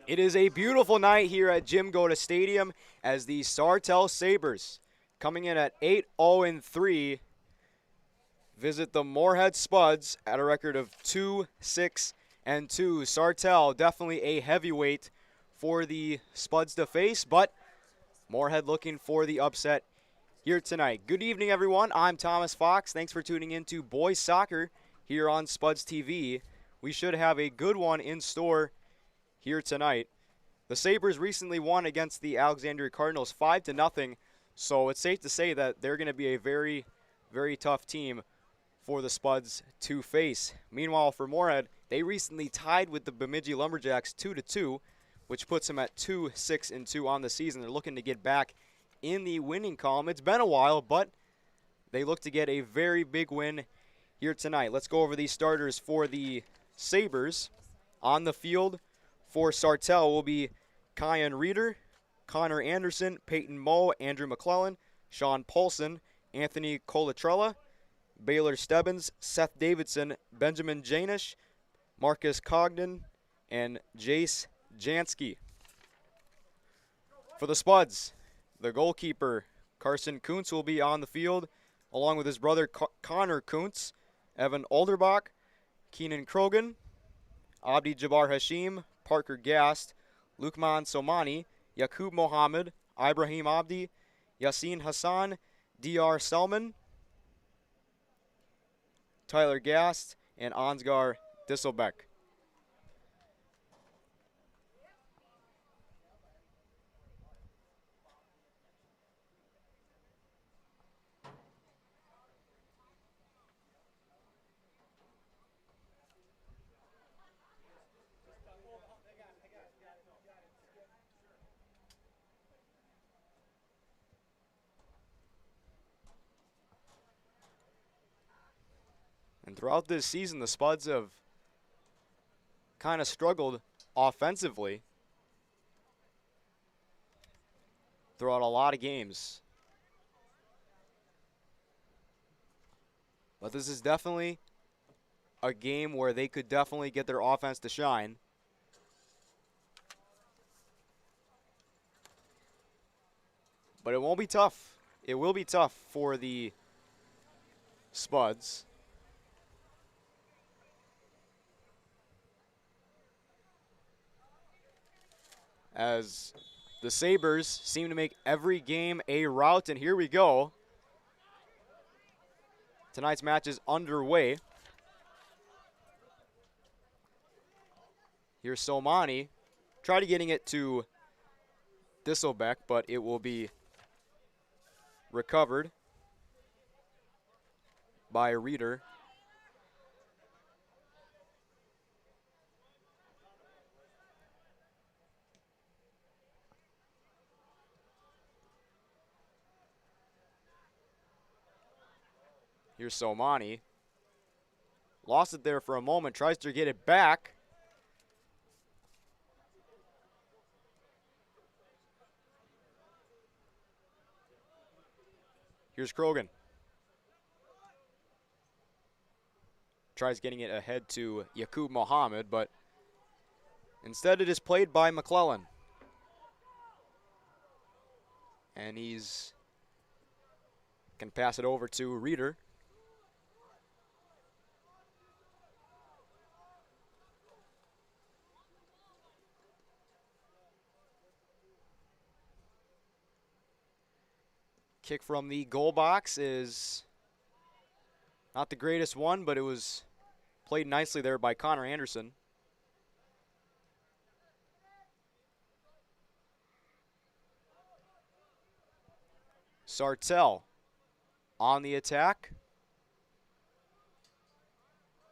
It is a beautiful night here at Jim Goda Stadium as the Sartell Sabers, coming in at 8-0-3, visit the Moorhead Spuds at a record of 2-6-2. Sartell, definitely a heavyweight for the Spuds to face, but Moorhead looking for the upset here tonight. Good evening, everyone. I'm Thomas Fox. Thanks for tuning in to Boys Soccer here on Spuds TV. We should have a good one in store here tonight. The Sabres recently won against the Alexandria Cardinals 5-0, so it's safe to say that they're going to be a very, very tough team for the Spuds to face. Meanwhile, for Moorhead, they recently tied with the Bemidji Lumberjacks 2-2, which puts them at 2-6-2 on the season. They're looking to get back in the winning column. It's been a while, but they look to get a very big win here tonight. Let's go over these starters for the Sabres. On the field for Sartell will be Kyan Reeder, Connor Anderson, Peyton Moe, Andrew McClellan, Sean Paulson, Anthony Colatrella, Baylor Stebbins, Seth Davidson, Benjamin Janish, Marcus Cogden, and Jace Jansky. For the Spuds, the goalkeeper, Carson Kuntz, will be on the field, along with his brother Connor Kuntz, Evan Olderbach, Keenan Krogan, Abdi Jabbar Hashim, Parker Gast, Lukman Somani, Yaqub Mohammed, Ibrahim Abdi, Yassine Hassan, D.R. Selman, Tyler Gast, and Ansgar Disselbeck. And throughout this season, the Spuds have kind of struggled offensively throughout a lot of games. But this is definitely a game where they could definitely get their offense to shine. But it won't be tough. It will be tough for the Spuds. As the Sabres seem to make every game a rout, and here we go. Tonight's match is underway. Here's Somani. Tried getting it to Disselbeck, but it will be recovered by Reeder. Here's Somani. Lost it there for a moment, tries to get it back. Here's Krogan. Tries getting it ahead to Yaqub Mohammed, but instead it is played by McClellan. And he's can pass it over to Reeder. Kick from the goal box is not the greatest one, but it was played nicely there by Connor Anderson. Sartell on the attack.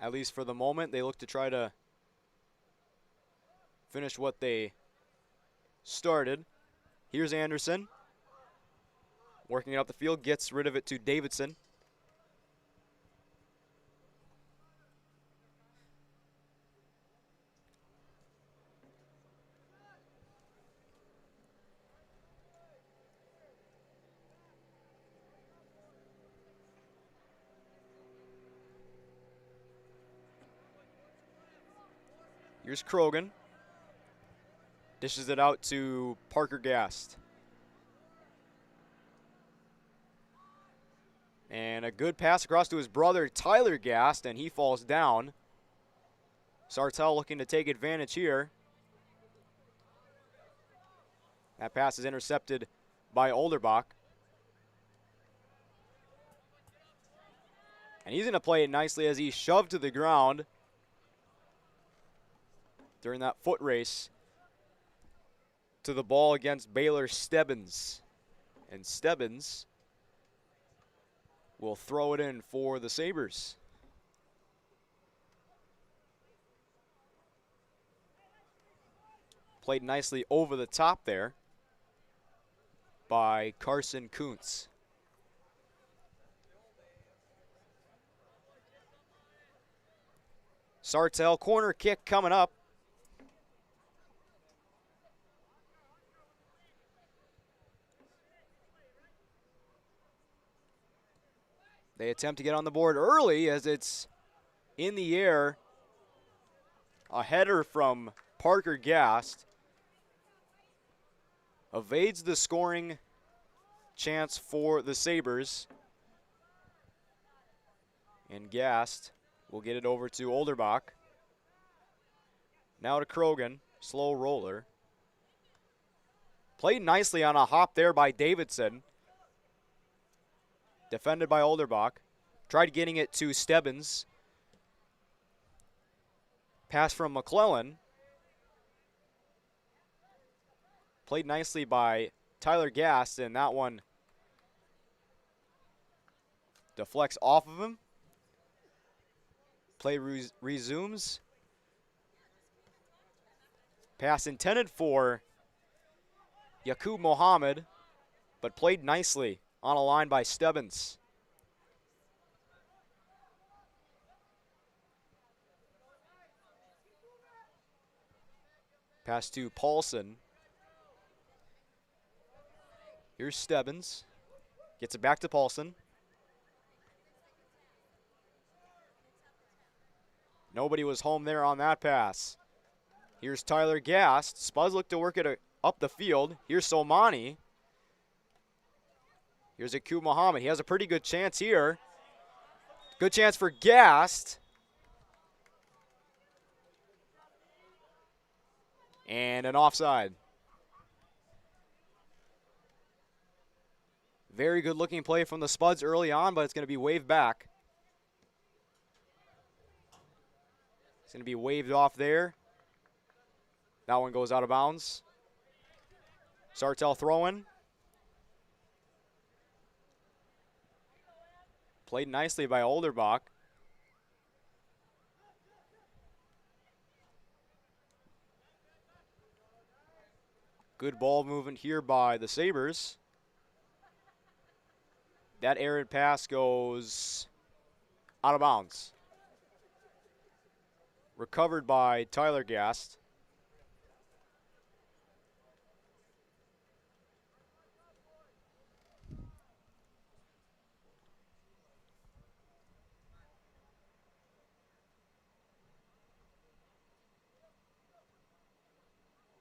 At least for the moment, they look to try to finish what they started. Here's Anderson. Working it up the field, gets rid of it to Davidson. Here's Krogan. Dishes it out to Parker Gast. And a good pass across to his brother, Tyler Gast, and he falls down. Sartell looking to take advantage here. That pass is intercepted by Olderbach. And he's going to play it nicely as he's shoved to the ground during that foot race to the ball against Baylor Stebbins. And Stebbins will throw it in for the Sabers. Played nicely over the top there by Carson Kuntz. Sartell corner kick coming up. They attempt to get on the board early as it's in the air. A header from Parker Gast evades the scoring chance for the Sabers. And Gast will get it over to Olderbach. Now to Krogan, slow roller. Played nicely on a hop there by Davidson. Defended by Olderbach. Tried getting it to Stebbins. Pass from McClellan. Played nicely by Tyler Gast, and that one deflects off of him. Play resumes. Pass intended for Yaqub Mohammed, but played nicely on a line by Stebbins. Pass to Paulson. Here's Stebbins. Gets it back to Paulson. Nobody was home there on that pass. Here's Tyler Gast. Spuds look to work it up the field. Here's Somani. Here's Yaqub Mohammed. He has a pretty good chance here. Good chance for Gast. And an offside. Very good looking play from the Spuds early on, but it's going to be waved back. It's going to be waved off there. That one goes out of bounds. Sartell throwing. Played nicely by Olderbach. Good ball movement here by the Sabers. That errant pass goes out of bounds. Recovered by Tyler Gast.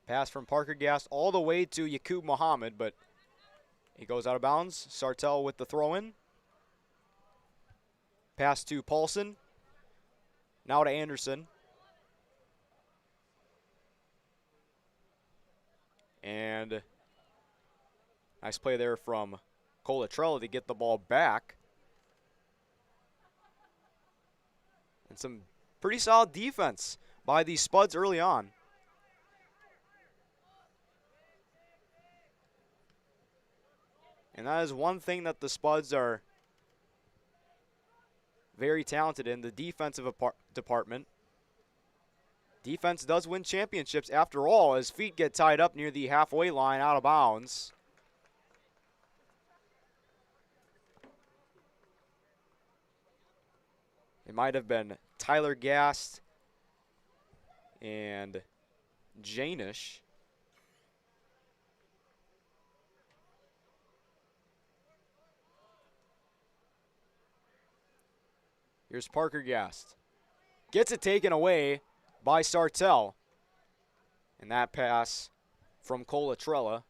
Pass from Parker Gast all the way to Yaqub Mohammed, but he goes out of bounds. Sartell with the throw-in. Pass to Paulson. Now to Anderson. And nice play there from Colatrella to get the ball back. And some pretty solid defense by the Spuds early on. And that is one thing that the Spuds are very talented in, the defensive department. Defense does win championships after all, as feet get tied up near the halfway line out of bounds. It might have been Tyler Gast and Janish. Here's Parker Gast. Gets it taken away by Sartell. And that pass from Colatrella.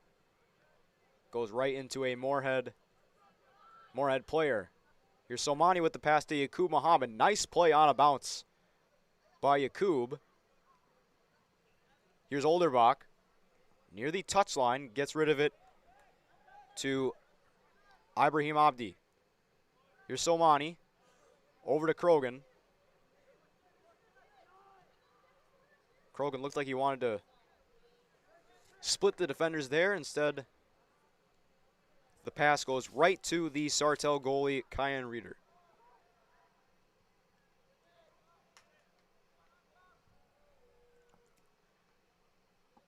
Goes right into a Moorhead player. Here's Somani with the pass to Yaqub Muhammad. Nice play on a bounce by Yaqub. Here's Olderbach. Near the touchline, gets rid of it to Ibrahim Abdi. Here's Somani. Over to Krogan. Krogan looked like he wanted to split the defenders there. Instead, the pass goes right to the Sartell goalie, Kyan Reeder.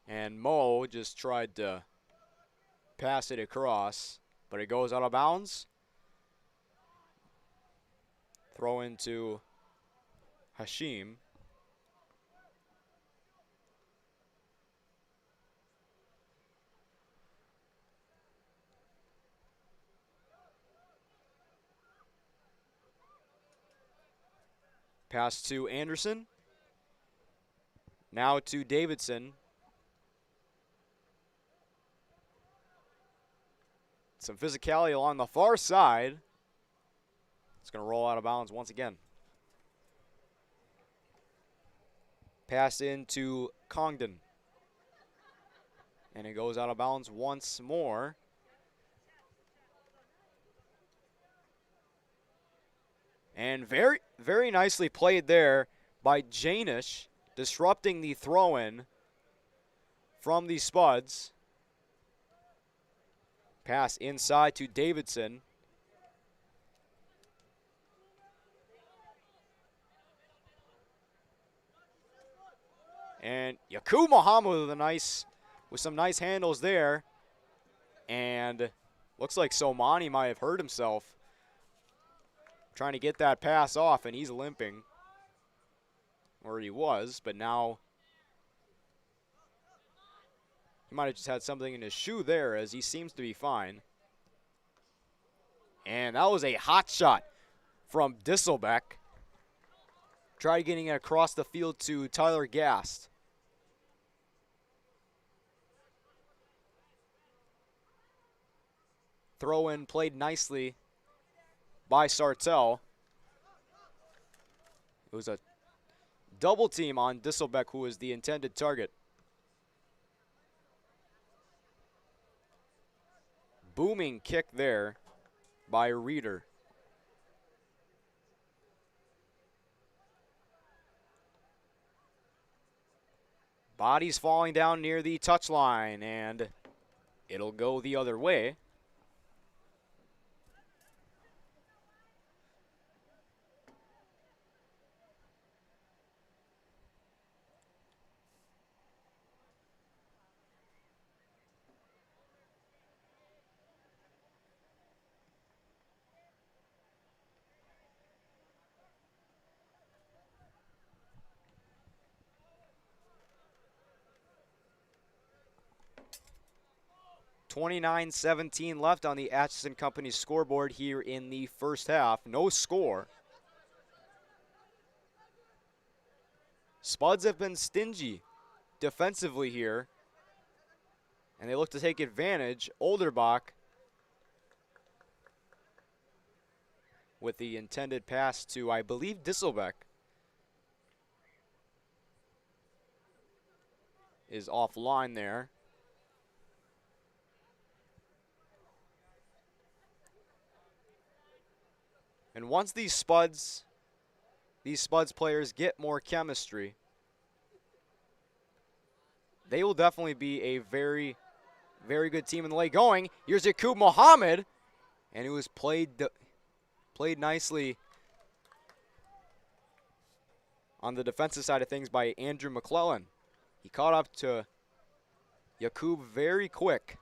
And Mo just tried to pass it across, but it goes out of bounds. Throw into Hashim. Pass to Anderson. Now to Davidson. Some physicality along the far side. It's going to roll out of bounds once again. Pass into Congdon. And it goes out of bounds once more. And very, very nicely played there by Janish, disrupting the throw-in from the Spuds. Pass inside to Davidson. And Yaqub Muhammad with some nice handles there. And looks like Somani might have hurt himself trying to get that pass off, and he's limping. Or he was, but now he might have just had something in his shoe there, as he seems to be fine. And that was a hot shot from Disselbeck. Tried getting it across the field to Tyler Gast. Throw in played nicely by Sartell. It was a double team on Disselbeck, who was the intended target. Booming kick there by Reeder. Bodies falling down near the touchline, and it'll go the other way. .29-17 left on the Atchison Company scoreboard here in the first half. No score. Spuds have been stingy defensively here, and they look to take advantage. Olderbach with the intended pass to, I believe, Disselbeck. Is offline there. And once these Spuds players get more chemistry, they will definitely be a very, very good team in the late going. Here's Yaqub Muhammad, and it was played nicely on the defensive side of things by Andrew McClellan. He caught up to Yaqub very quick.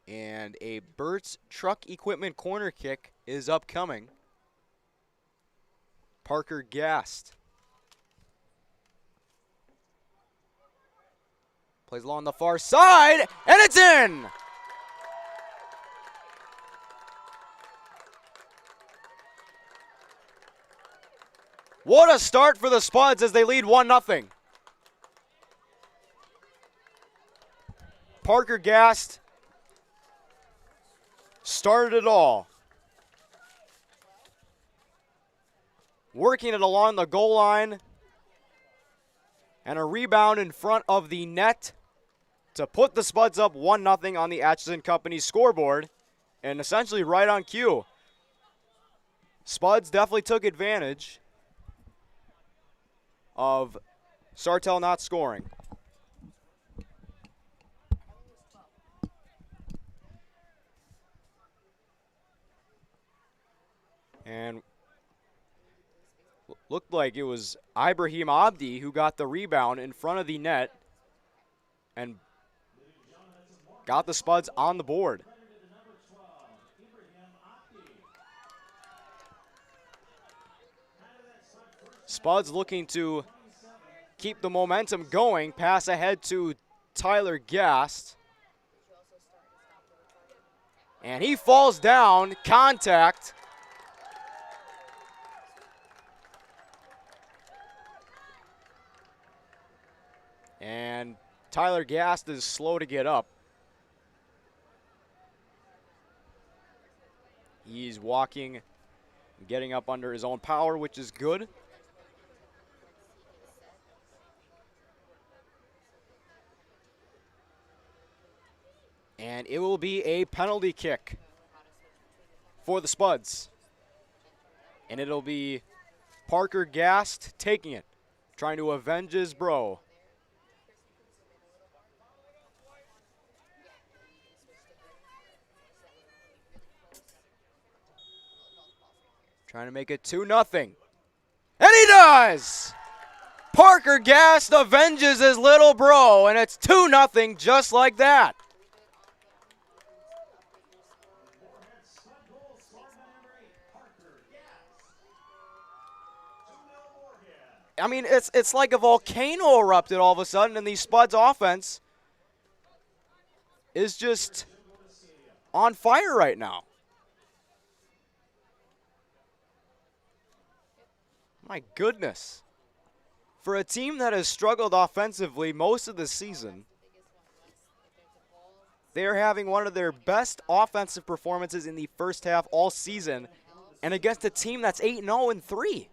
And a Burt's Truck Equipment corner kick is upcoming. Parker Gast plays along the far side, and it's in! What a start for the Spuds as they lead 1-0. Parker Gast started it all. Working it along the goal line. And a rebound in front of the net to put the Spuds up 1-0 on the Atchison Company scoreboard. And essentially right on cue. Spuds definitely took advantage of Sartell not scoring. And looked like it was Ibrahim Abdi who got the rebound in front of the net and got the Spuds on the board. Spuds looking to keep the momentum going, pass ahead to Tyler Gast. And he falls down, contact. And Tyler Gast is slow to get up. He's walking, getting up under his own power, which is good. And it will be a penalty kick for the Spuds. And it'll be Parker Gast taking it, trying to avenge his bro. Trying to make it 2-0. And he does! Parker Gast avenges his little bro, and it's 2-0 just like that. I mean, it's like a volcano erupted all of a sudden, and the Spuds offense is just on fire right now. My goodness. For a team that has struggled offensively most of the season, they're having one of their best offensive performances in the first half all season, and against a team that's 8-0-3.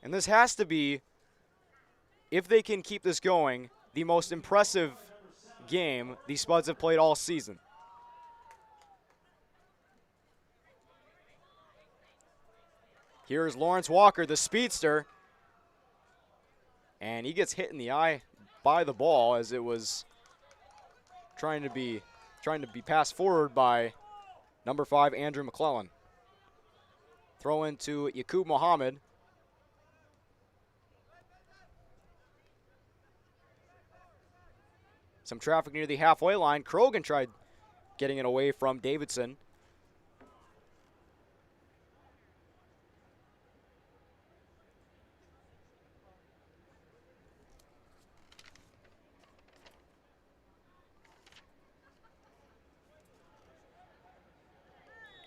And this has to be, if they can keep this going, the most impressive game the Spuds have played all season. Here's Lawrence Walker, the speedster. And he gets hit in the eye by the ball as it was trying to be passed forward by number 5, Andrew McClellan. Throw into Yaqub Mohammed. Some traffic near the halfway line. Krogan tried getting it away from Davidson.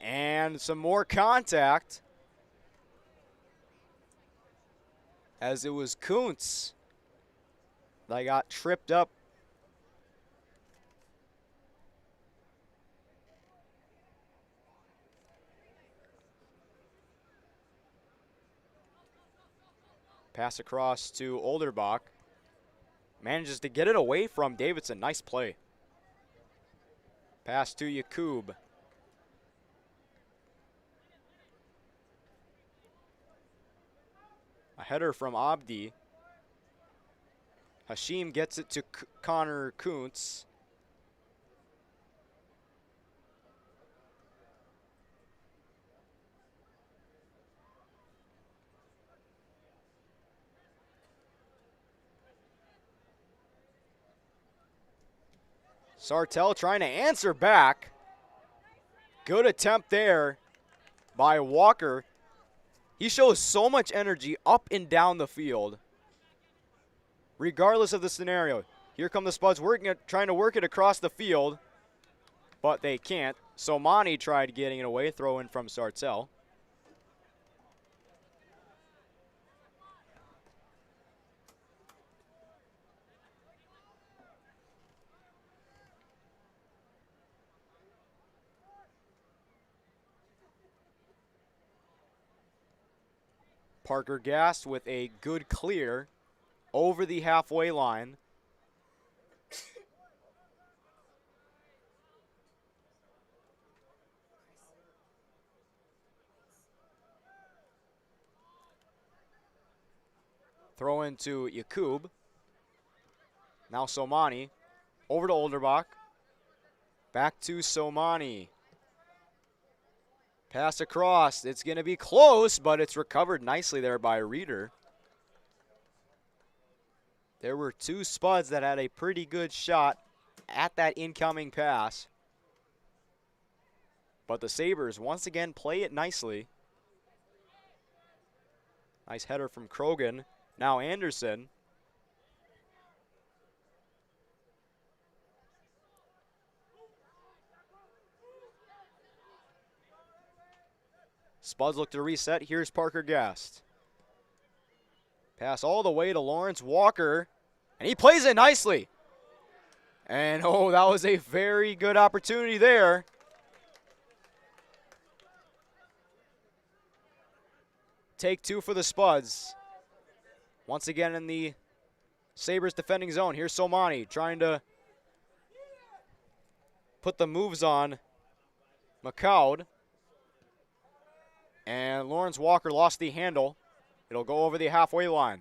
And some more contact as it was Kuntz that got tripped up. Pass across to Olderbach. Manages to get it away from Davidson. Nice play. Pass to Yaqub. A header from Abdi. Hashim gets it to Connor Kuntz. Sartell trying to answer back. Good attempt there by Walker. He shows so much energy up and down the field, regardless of the scenario. Here come the Spuds trying to work it across the field, but they can't. Somani tried getting it away, throw in from Sartell. Parker Gast with a good clear over the halfway line. Throw into Yakub. Now Somani. Over to Olderbach. Back to Somani. Pass across. It's going to be close, but it's recovered nicely there by Reeder. There were two Spuds that had a pretty good shot at that incoming pass. But the Sabers once again play it nicely. Nice header from Krogan. Now Anderson. Spuds look to reset. Here's Parker Gast. Pass all the way to Lawrence Walker. And he plays it nicely. And oh, that was a very good opportunity there. Take two for the Spuds. Once again in the Sabres defending zone. Here's Somani trying to put the moves on McCoud. And Lawrence Walker lost the handle. It'll go over the halfway line.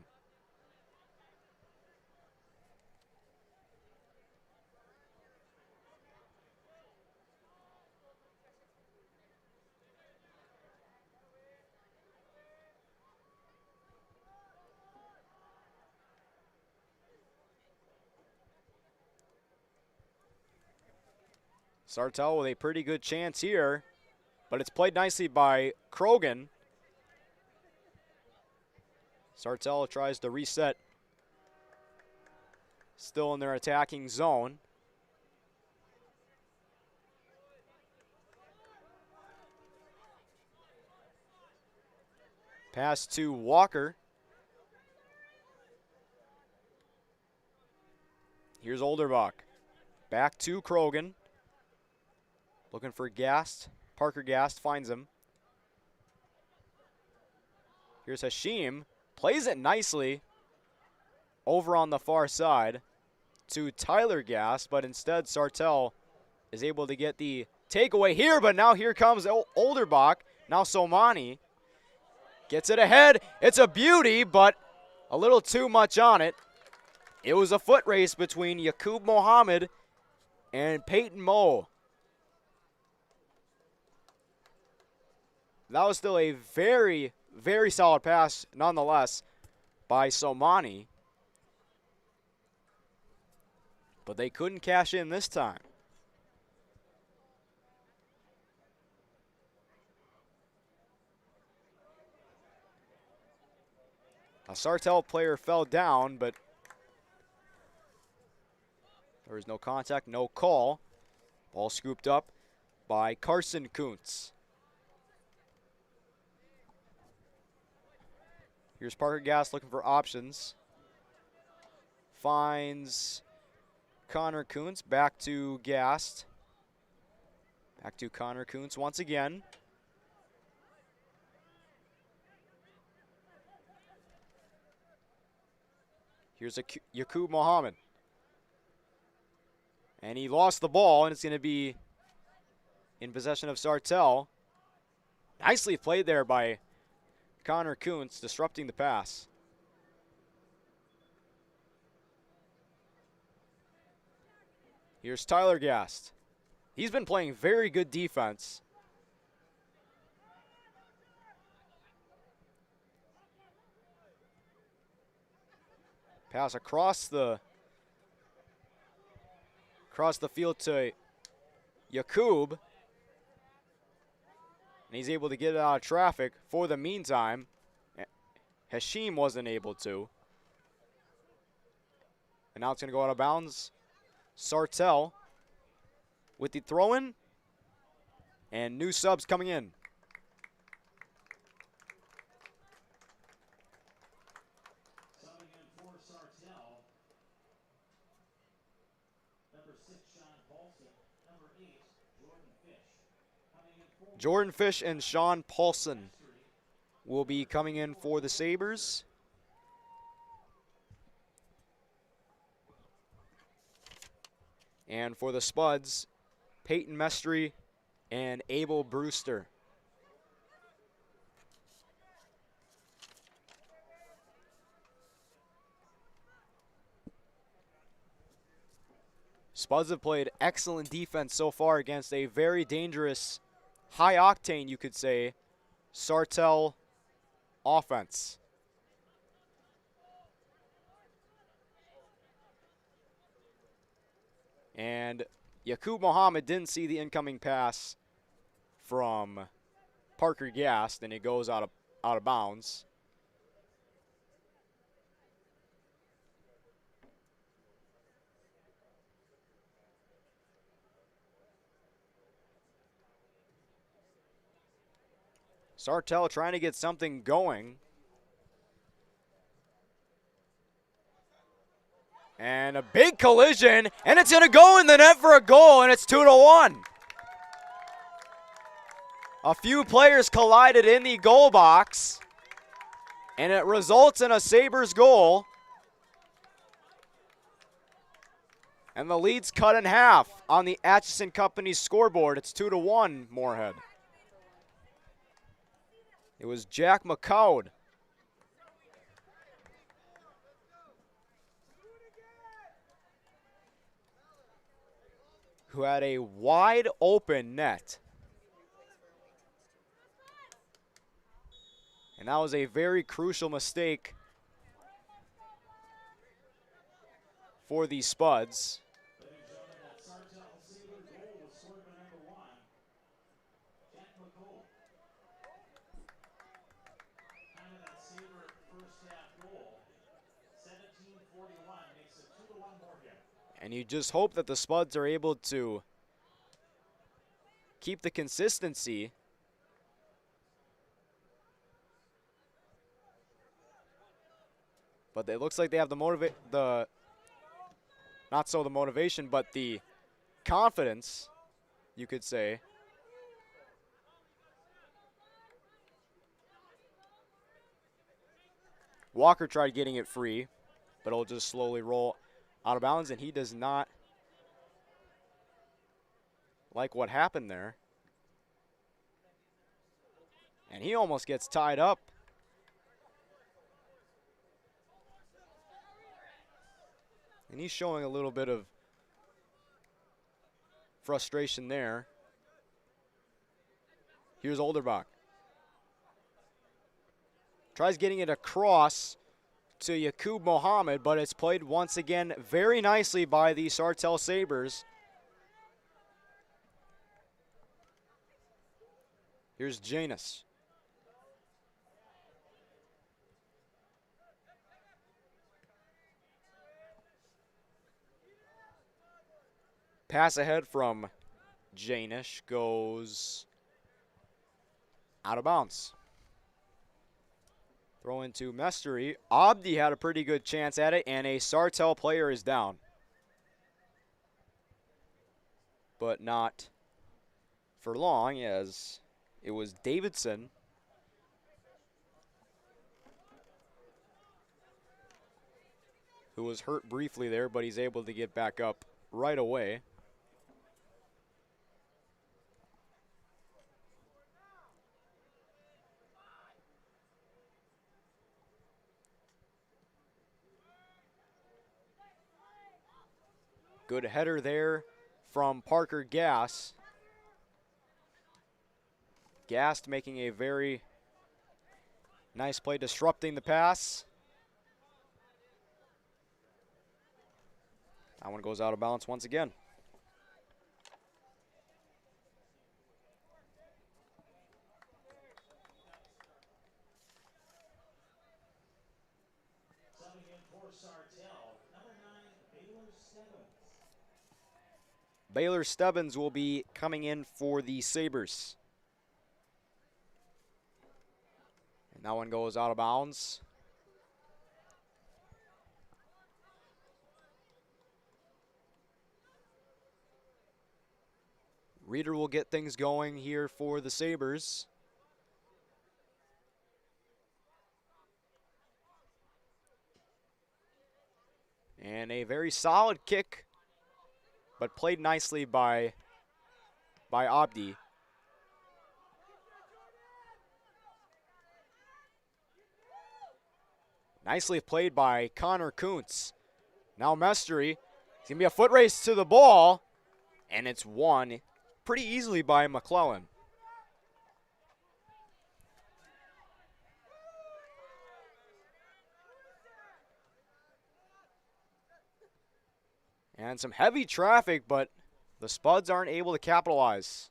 Sartell with a pretty good chance here, but it's played nicely by Krogan. Sartell tries to reset. Still in their attacking zone. Pass to Walker. Here's Olderbach. Back to Krogan. Looking for Gast. Parker Gast finds him. Here's Hashim. Plays it nicely over on the far side to Tyler Gast, but instead Sartell is able to get the takeaway here, but now here comes Olderbach. Now Somani gets it ahead. It's a beauty, but a little too much on it. It was a foot race between Yakub Mohammed and Peyton Moe. That was still a very, very solid pass, nonetheless, by Somani. But they couldn't cash in this time. A Sartell player fell down, but there was no contact, no call. Ball scooped up by Carson Kuntz. Here's Parker Gast looking for options. Finds Connor Kuntz. Back to Gast. Back to Connor Kuntz once again. Here's Yakub Mohammed. And he lost the ball, and it's going to be in possession of Sartell. Nicely played there by Connor Kuntz, disrupting the pass. Here's Tyler Gast. He's been playing very good defense. Pass across the field to Yakub. And he's able to get it out of traffic. For the meantime, Hashim wasn't able to. And now it's going to go out of bounds. Sartell with the throw-in. And new subs coming in. Subbing in for Sartell. Number 6, Sean Paulson. Number 8, Jordan Fish. Jordan Fish and Sean Paulson will be coming in for the Sabers. And for the Spuds, Peyton Mestry and Abel Brewster. Spuds have played excellent defense so far against a very dangerous, high octane, you could say, Sartell offense. And Yaqub Mohammed didn't see the incoming pass from Parker Gast, and it goes out of bounds. Sartell trying to get something going. And a big collision, and it's going to go in the net for a goal, and it's 2-1. A few players collided in the goal box, and it results in a Sabres goal. And the lead's cut in half on the Atchison Company's scoreboard. It's 2-1, Moorhead. It was Jack McCowd who had a wide open net. And that was a very crucial mistake for the Spuds. Ladies and gentlemen, that Sartell Saber goal was scored by number 1, Jack McColl. Time of that Saber first half goal, 17:41, makes it 2-1 Moorhead. And you just hope that the Spuds are able to keep the consistency. But it looks like they have not so the motivation, but the confidence, you could say. Walker tried getting it free, but it'll just slowly roll out of bounds, and he does not like what happened there. And he almost gets tied up. And he's showing a little bit of frustration there. Here's Olderbach. Tries getting it across to Yaqub Mohammed, but it's played once again very nicely by the Sartell Sabers. Here's Janus. Pass ahead from Janish goes out of bounds. Throw into Mestery. Abdi had a pretty good chance at it, and a Sartell player is down. But not for long, as it was Davidson who was hurt briefly there, but he's able to get back up right away. Good header there from Parker Gast. Gast making a very nice play, disrupting the pass. That one goes out of balance once again. Subbing in for Sartell, number 9, Baylor Stebbins. Baylor Stebbins will be coming in for the Sabres. And that one goes out of bounds. Reeder will get things going here for the Sabres. And a very solid kick, but played nicely by Abdi. Nicely played by Connor Kuntz. Now Mestery. It's going to be a foot race to the ball, and it's won pretty easily by McClellan. And some heavy traffic, but the Spuds aren't able to capitalize.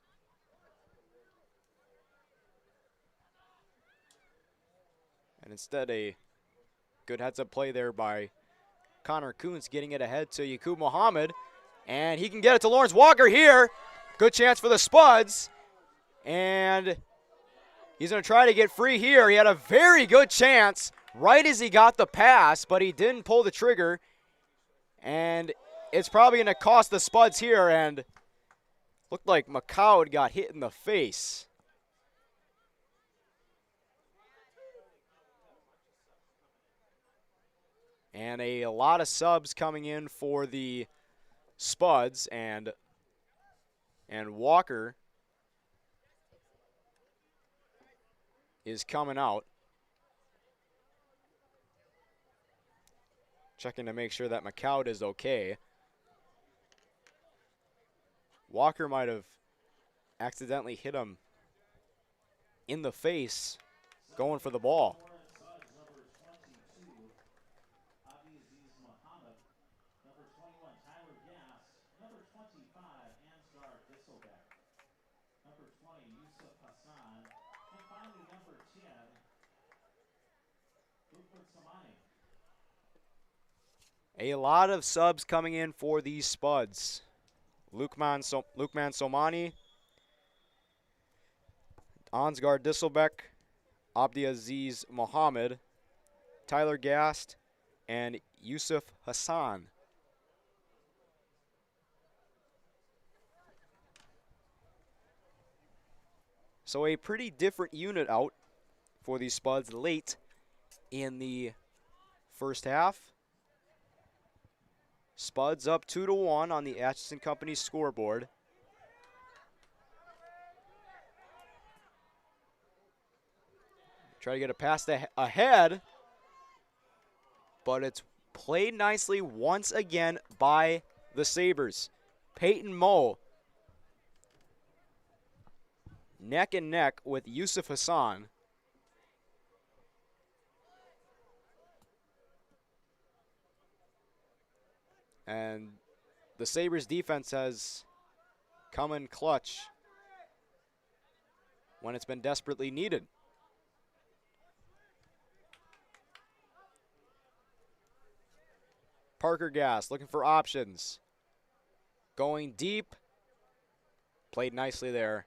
And instead, a good heads-up play there by Connor Kuntz, getting it ahead to Yaqub Mohammed. And he can get it to Lawrence Walker here. Good chance for the Spuds. And he's going to try to get free here. He had a very good chance right as he got the pass, but he didn't pull the trigger. And it's probably going to cost the Spuds here. And looked like McCowd got hit in the face. And a lot of subs coming in for the Spuds, and Walker is coming out. Checking to make sure that McCowd is okay. Walker might have accidentally hit him in the face going for the ball. A lot of subs coming in for these Spuds. Lukman Somani, Ansgar Disselbeck, Abdiaziz Mohammed, Tyler Gast, and Yusuf Hassan. So a pretty different unit out for these Spuds late in the first half. Spuds up 2-1 on the Atchison Company scoreboard. Try to get a pass ahead, but it's played nicely once again by the Sabers. Peyton Moe neck and neck with Yusuf Hassan. And the Sabres defense has come in clutch when it's been desperately needed. Parker Gass looking for options. Going deep. Played nicely there.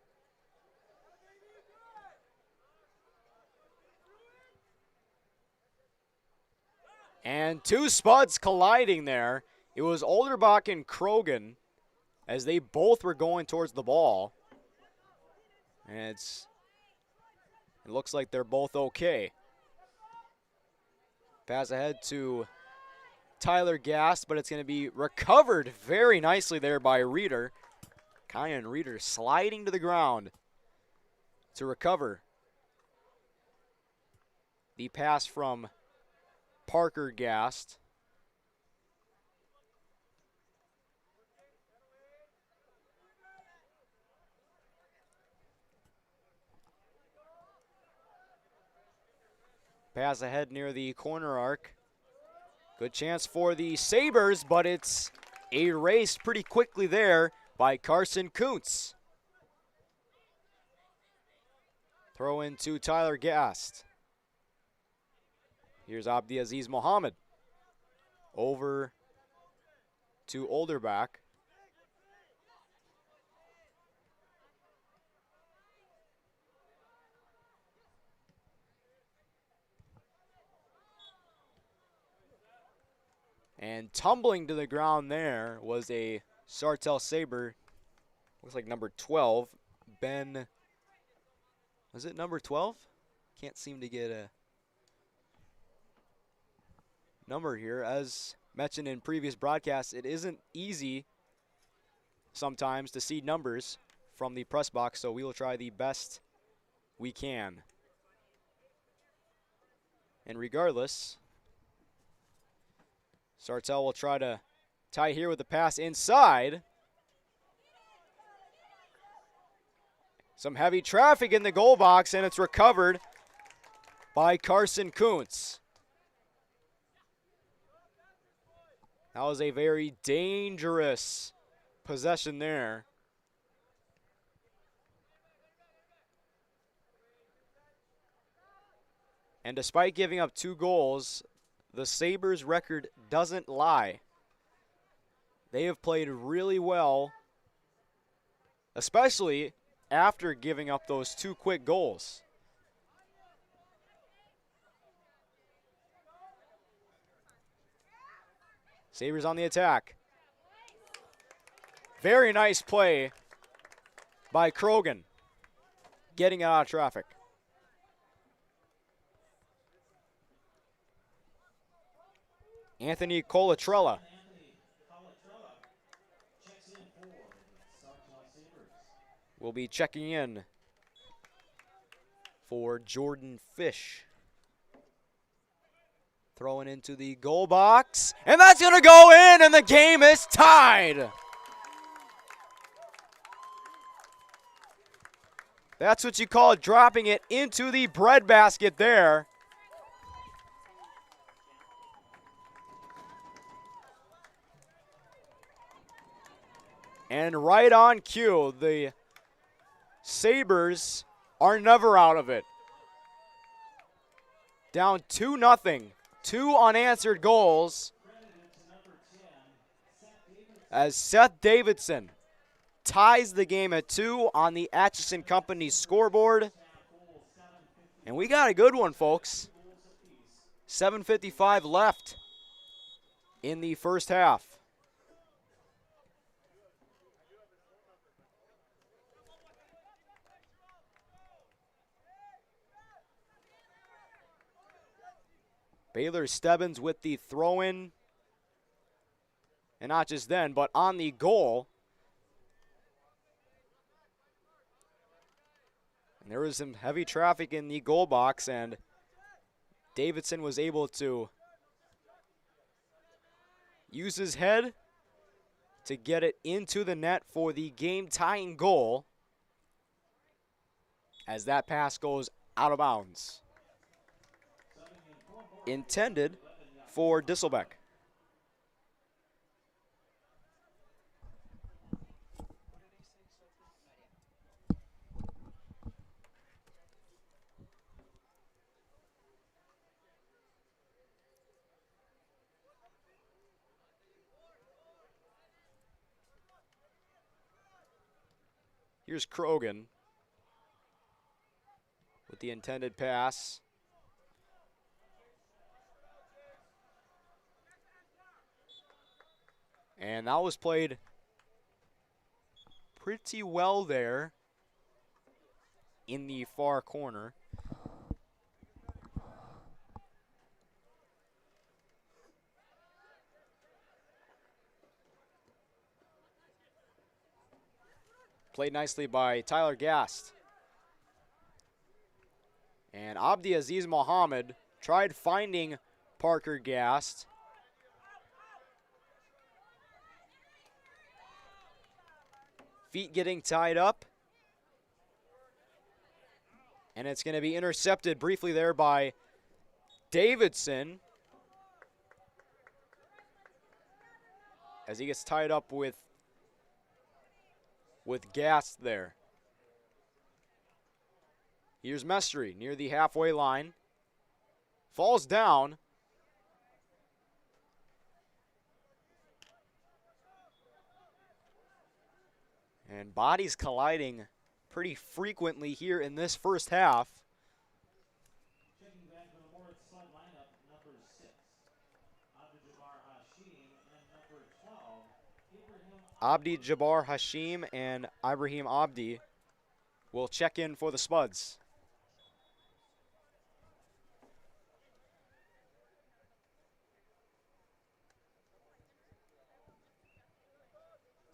And two Spuds colliding there. It was Olderbach and Krogan as they both were going towards the ball. And it looks like they're both okay. Pass ahead to Tyler Gast, but it's going to be recovered very nicely there by Reeder. Kyan Reeder sliding to the ground to recover the pass from Parker Gast. Pass ahead near the corner arc. Good chance for the Sabres, but it's erased pretty quickly there by Carson Kuntz. Throw into Tyler Gast. Here's Abdiaziz Mohammed. Over to Olderbach. And tumbling to the ground there was a Sartell Saber. Looks like number 12, Ben. Was it number 12? Can't seem to get a number here as mentioned in previous broadcasts, it isn't easy sometimes to see numbers from the press box, so we will try the best we can. And regardless, Sartell will try to tie here with the pass inside. Some heavy traffic in the goal box, and it's recovered by Carson Kuntz. That was a very dangerous possession there. And despite giving up 2 goals, the Sabres' record doesn't lie. They have played really well, especially after giving up those 2 quick goals. Sabres on the attack. Very nice play by Krogan, getting it out of traffic. Anthony Colatrella will be checking in for Jordan Fish. Throwing into the goal box, and that's going to go in, and the game is tied. That's what you call dropping it into the breadbasket there. And right on cue, the Sabres are never out of it. Down 2-0. 2 unanswered goals as Seth Davidson ties the game at 2 on the Atchison Company scoreboard. And we got a good one, folks. 7:55 left in the first half. Baylor Stebbins with the throw-in. And not just then, but on the goal. And there was some heavy traffic in the goal box, and Davidson was able to use his head to get it into the net for the game-tying goal as that pass goes out of bounds. Intended for Disselbeck. Here's Krogan with the intended pass. And that was played pretty well there in the far corner. Played nicely by Tyler Gast. And Abdi Aziz Mohammed tried finding Parker Gast. Feet getting tied up. And it's going to be intercepted briefly there by Davidson as he gets tied up with Gast there. Here's Mestry near the halfway line. Falls down. And bodies colliding pretty frequently here in this first half. Checking back to the Moorhead Spud lineup, number 6, Abdi Jabbar Hashim and Ibrahim Abdi will check in for the Spuds.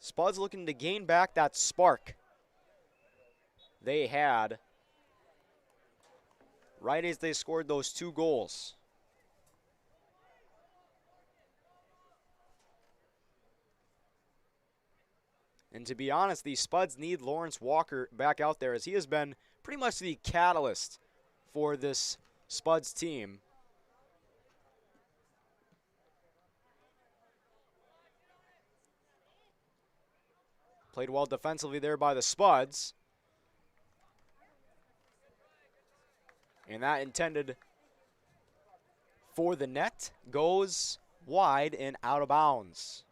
Spuds looking to gain back that spark they had right as they scored those 2 goals. And to be honest, the Spuds need Lawrence Walker back out there, as he has been pretty much the catalyst for this Spuds team. Played well defensively there by the Spuds. And that intended for the net goes wide and out of bounds.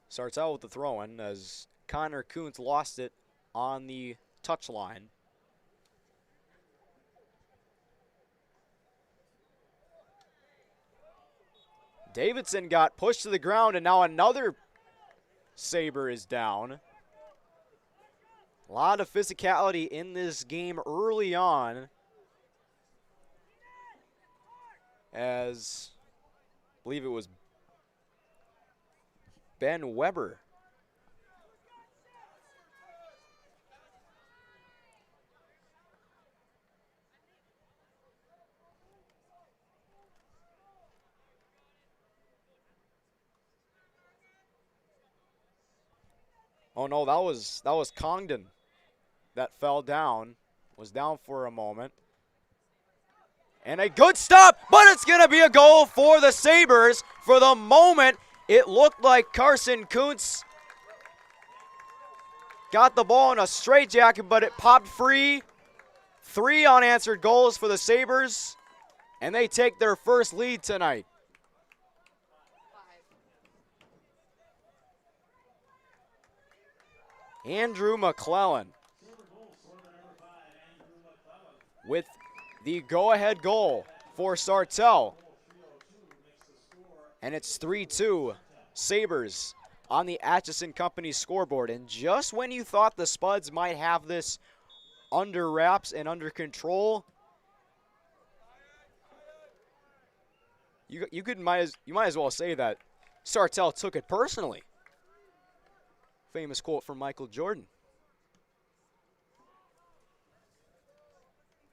Sartell with the throw-in as Connor Kuntz lost it on the touchline. Davidson got pushed to the ground, and now another Saber is down. A lot of physicality in this game early on, as I believe it was Ben Weber. Oh no, that was Congdon that fell down, was down for a moment. And a good stop, but it's going to be a goal for the Sabres. For the moment, it looked like Carson Kuntz got the ball in a straitjacket, but it popped free. 3 unanswered goals for the Sabres, and they take their first lead tonight. Andrew McClellan with the go-ahead goal for Sartell. And it's 3-2 Sabres on the Atchison Company scoreboard. And just when you thought the Spuds might have this under wraps and under control, you might as well say that Sartell took it personally. Famous quote from Michael Jordan.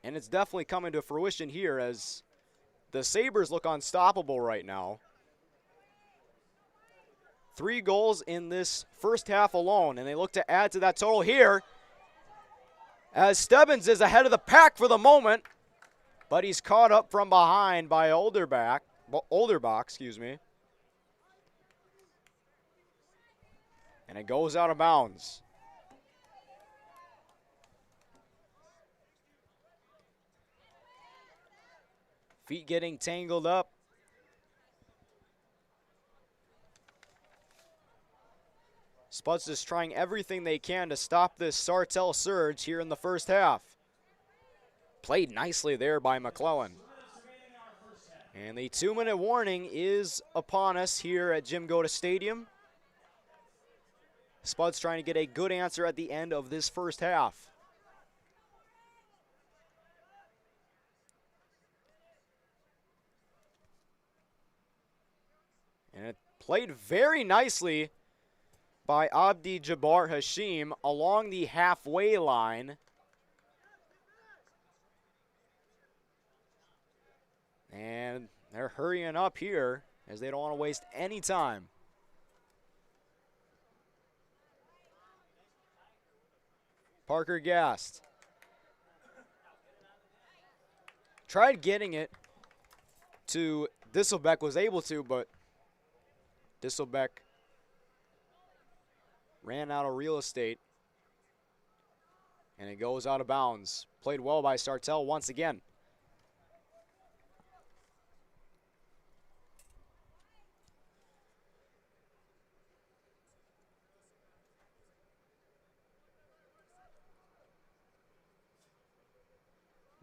And it's definitely coming to fruition here as the Sabres look unstoppable right now. 3 goals in this first half alone, and they look to add to that total here as Stebbins is ahead of the pack for the moment, but he's caught up from behind by Olderbach, excuse me. And it goes out of bounds. Feet getting tangled up. Spuds just trying everything they can to stop this Sartell surge here in the first half. Played nicely there by McClellan. And the 2-minute warning is upon us here at Jim Goda Stadium. Spuds trying to get a good answer at the end of this first half. And it played very nicely by Abdi Jabbar Hashim along the halfway line. And they're hurrying up here as they don't want to waste any time. Parker Gast tried getting it to Disselbeck, was able to, but Disselbeck ran out of real estate, and it goes out of bounds. Played well by Sartell once again.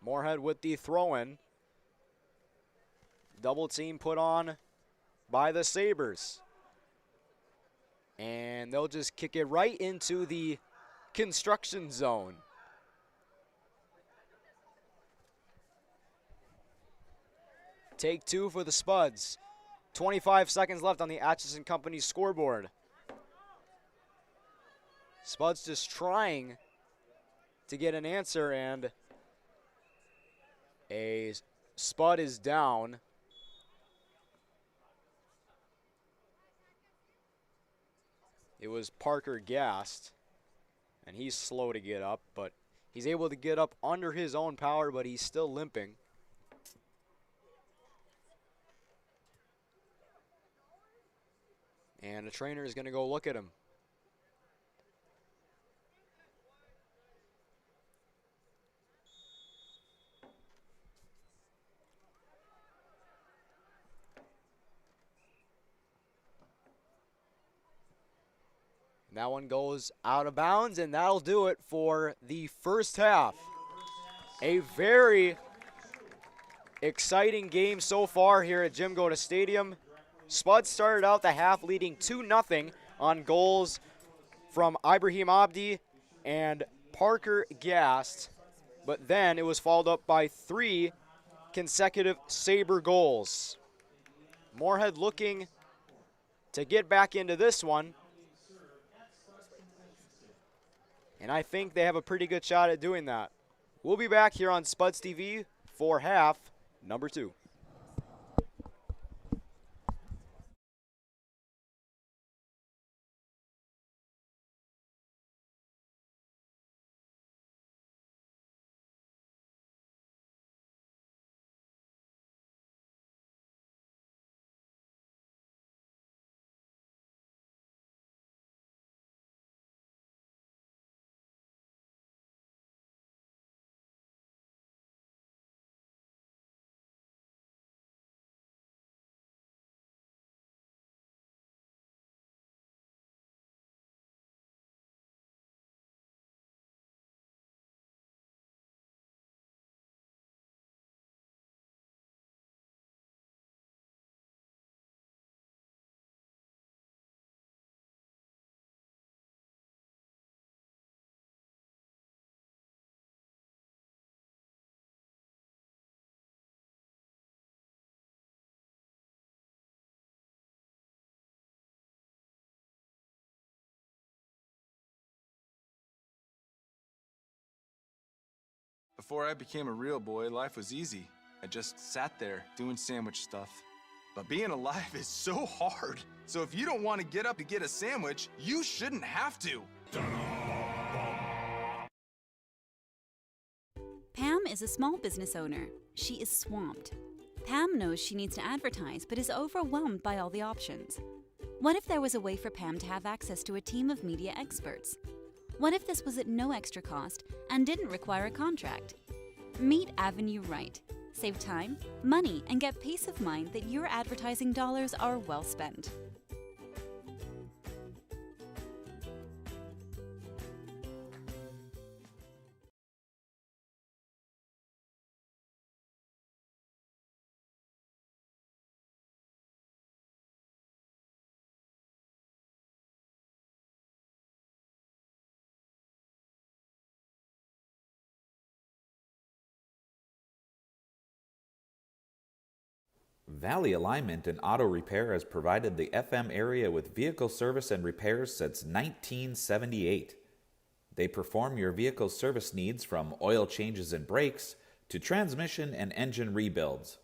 Moorhead with the throw-in. Double team put on by the Sabers. And they'll just kick it right into the construction zone. Take two for the Spuds. 25 seconds left on the Atchison Company scoreboard. Spuds just trying to get an answer, and a Spud is down. It was Parker Gast, and he's slow to get up, but he's able to get up under his own power, but he's still limping. And the trainer is going to go look at him. And that one goes out of bounds, and that'll do it for the first half. A very exciting game so far here at Jim Goda Stadium. Spuds started out the half leading 2-0 on goals from Ibrahim Abdi and Parker Gast, but then it was followed up by 3 consecutive Saber goals. Moorhead looking to get back into this one, and I think they have a pretty good shot at doing that. We'll be back here on Spuds TV for half number 2. Before I became a real boy, life was easy. I just sat there doing sandwich stuff. But being alive is so hard. So if you don't want to get up to get a sandwich, you shouldn't have to. Pam is a small business owner. She is swamped. Pam knows she needs to advertise, but is overwhelmed by all the options. What if there was a way for Pam to have access to a team of media experts? What if this was at no extra cost and didn't require a contract? Meet Avenue Right. Save time, money, and get peace of mind that your advertising dollars are well spent. Valley Alignment and Auto Repair has provided the FM area with vehicle service and repairs since 1978. They perform your vehicle service needs from oil changes and brakes to transmission and engine rebuilds.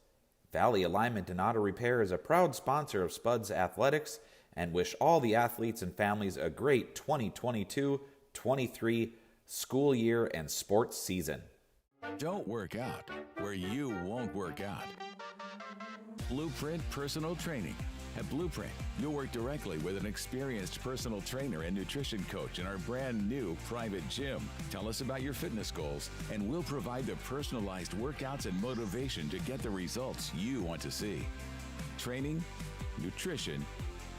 Valley Alignment and Auto Repair is a proud sponsor of Spuds Athletics and wish all the athletes and families a great 2022-23 school year and sports season. Don't work out where you won't work out. Blueprint Personal Training. At Blueprint, you'll work directly with an experienced personal trainer and nutrition coach in our brand new private gym. Tell us about your fitness goals, and we'll provide the personalized workouts and motivation to get the results you want to see. Training, nutrition,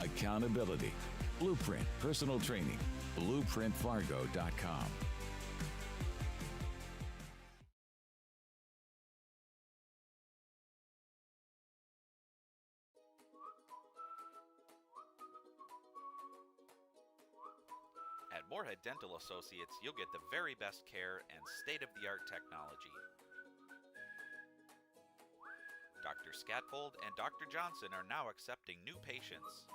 accountability. Blueprint Personal Training. BlueprintFargo.com. At Moorhead Dental Associates, you'll get the very best care and state-of-the-art technology. Dr. Scatfold and Dr. Johnson are now accepting new patients.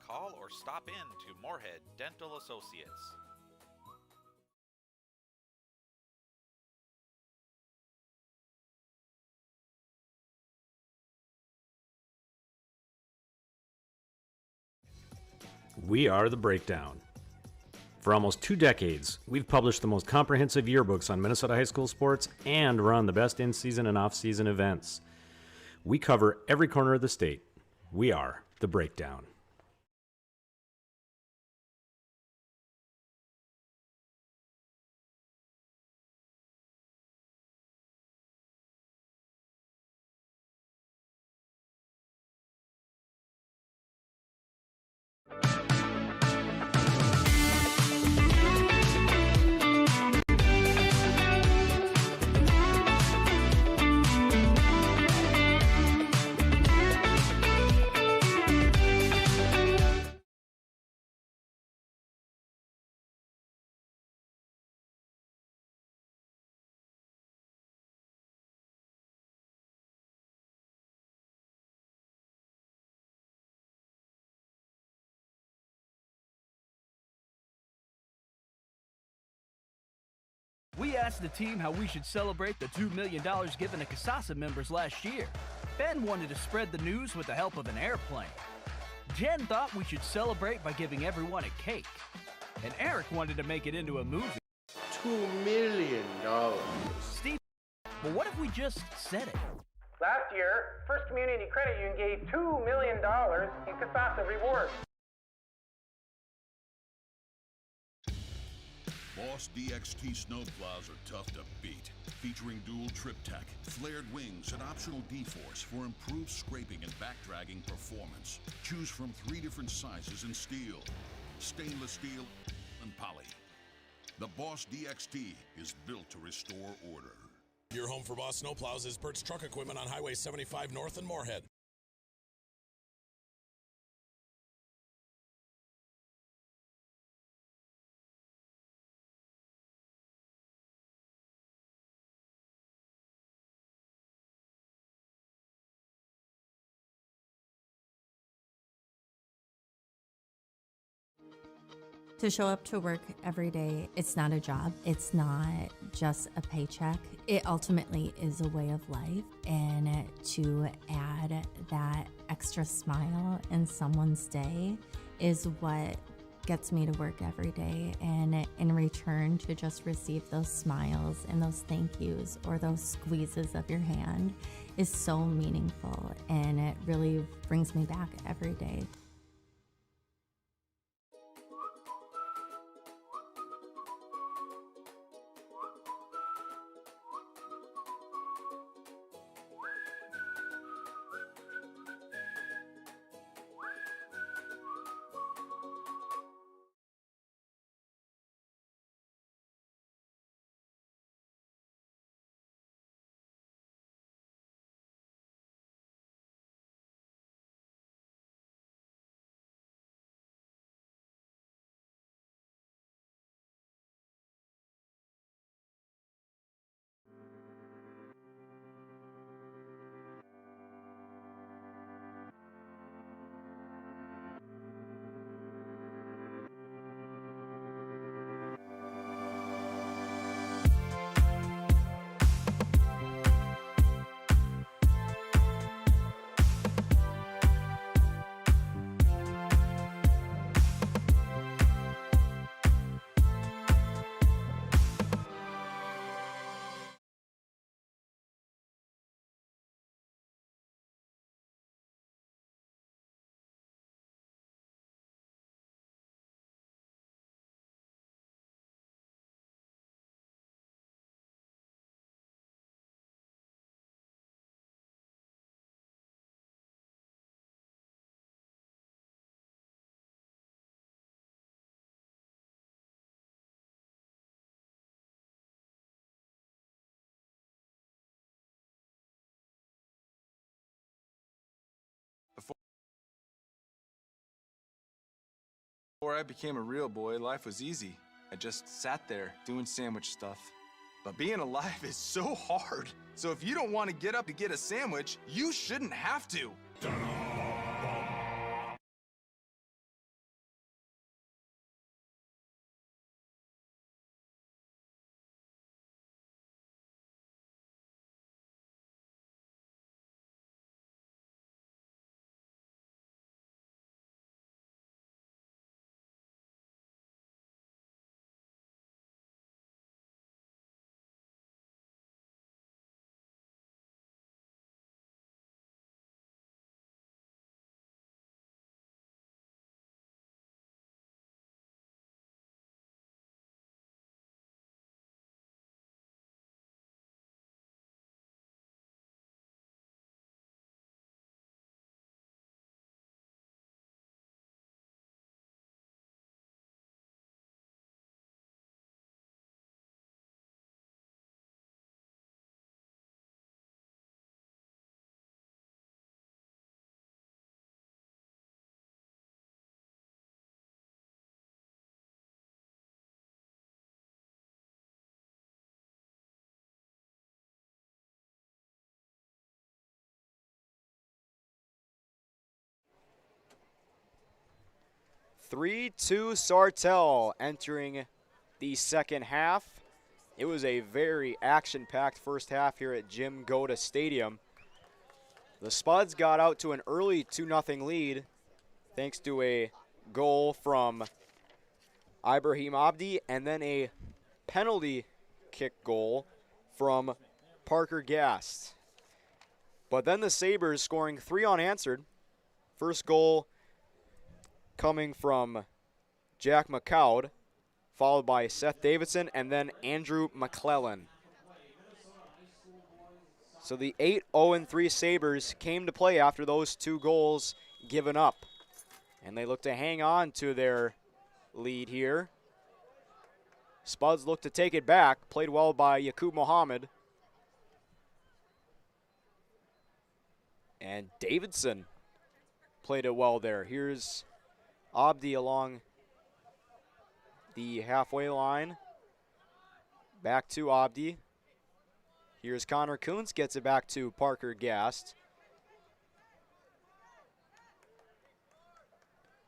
Call or stop in to Moorhead Dental Associates. We are The Breakdown. For almost 2 decades, we've published the most comprehensive yearbooks on Minnesota high school sports and run the best in-season and off-season events. We cover every corner of the state. We are The Breakdown. We asked the team how we should celebrate the $2 million given to Casasa members last year. Ben wanted to spread the news with the help of an airplane. Jen thought we should celebrate by giving everyone a cake. And Eric wanted to make it into a movie. $2 million. Steve, but what if we just said it? Last year, First Community Credit Union gave $2 million in Casasa rewards. Boss DXT snowplows are tough to beat. Featuring dual trip tech, flared wings, and optional D-force for improved scraping and backdragging performance. Choose from 3 different sizes in steel, stainless steel, and poly. The Boss DXT is built to restore order. Your home for Boss snowplows is Bert's Truck Equipment on Highway 75 North in Moorhead. To show up to work every day, it's not a job. It's not just a paycheck. It ultimately is a way of life. And to add that extra smile in someone's day is what gets me to work every day. And in return, to just receive those smiles and those thank yous or those squeezes of your hand is so meaningful. And it really brings me back every day. Before I became a real boy, life was easy. I just sat there doing sandwich stuff. But being alive is so hard. So if you don't want to get up to get a sandwich, you shouldn't have to. (3-2) Sartell entering the second half. It was a very action-packed first half here at Jim Goda Stadium. The Spuds got out to an early 2-0 lead thanks to a goal from Ibrahim Abdi and then a penalty kick goal from Parker Gast. But then the Sabers scoring 3 unanswered. First goal coming from Jack McCowd, followed by Seth Davidson and then Andrew McClellan. So the 8-0-3 Sabers came to play after those 2 goals given up. And they look to hang on to their lead here. Spuds look to take it back. Played well by Yaqub Mohammed. And Davidson played it well there. Here's Abdi along the halfway line. Back to Abdi. Here's Connor Kuntz, gets it back to Parker Gast.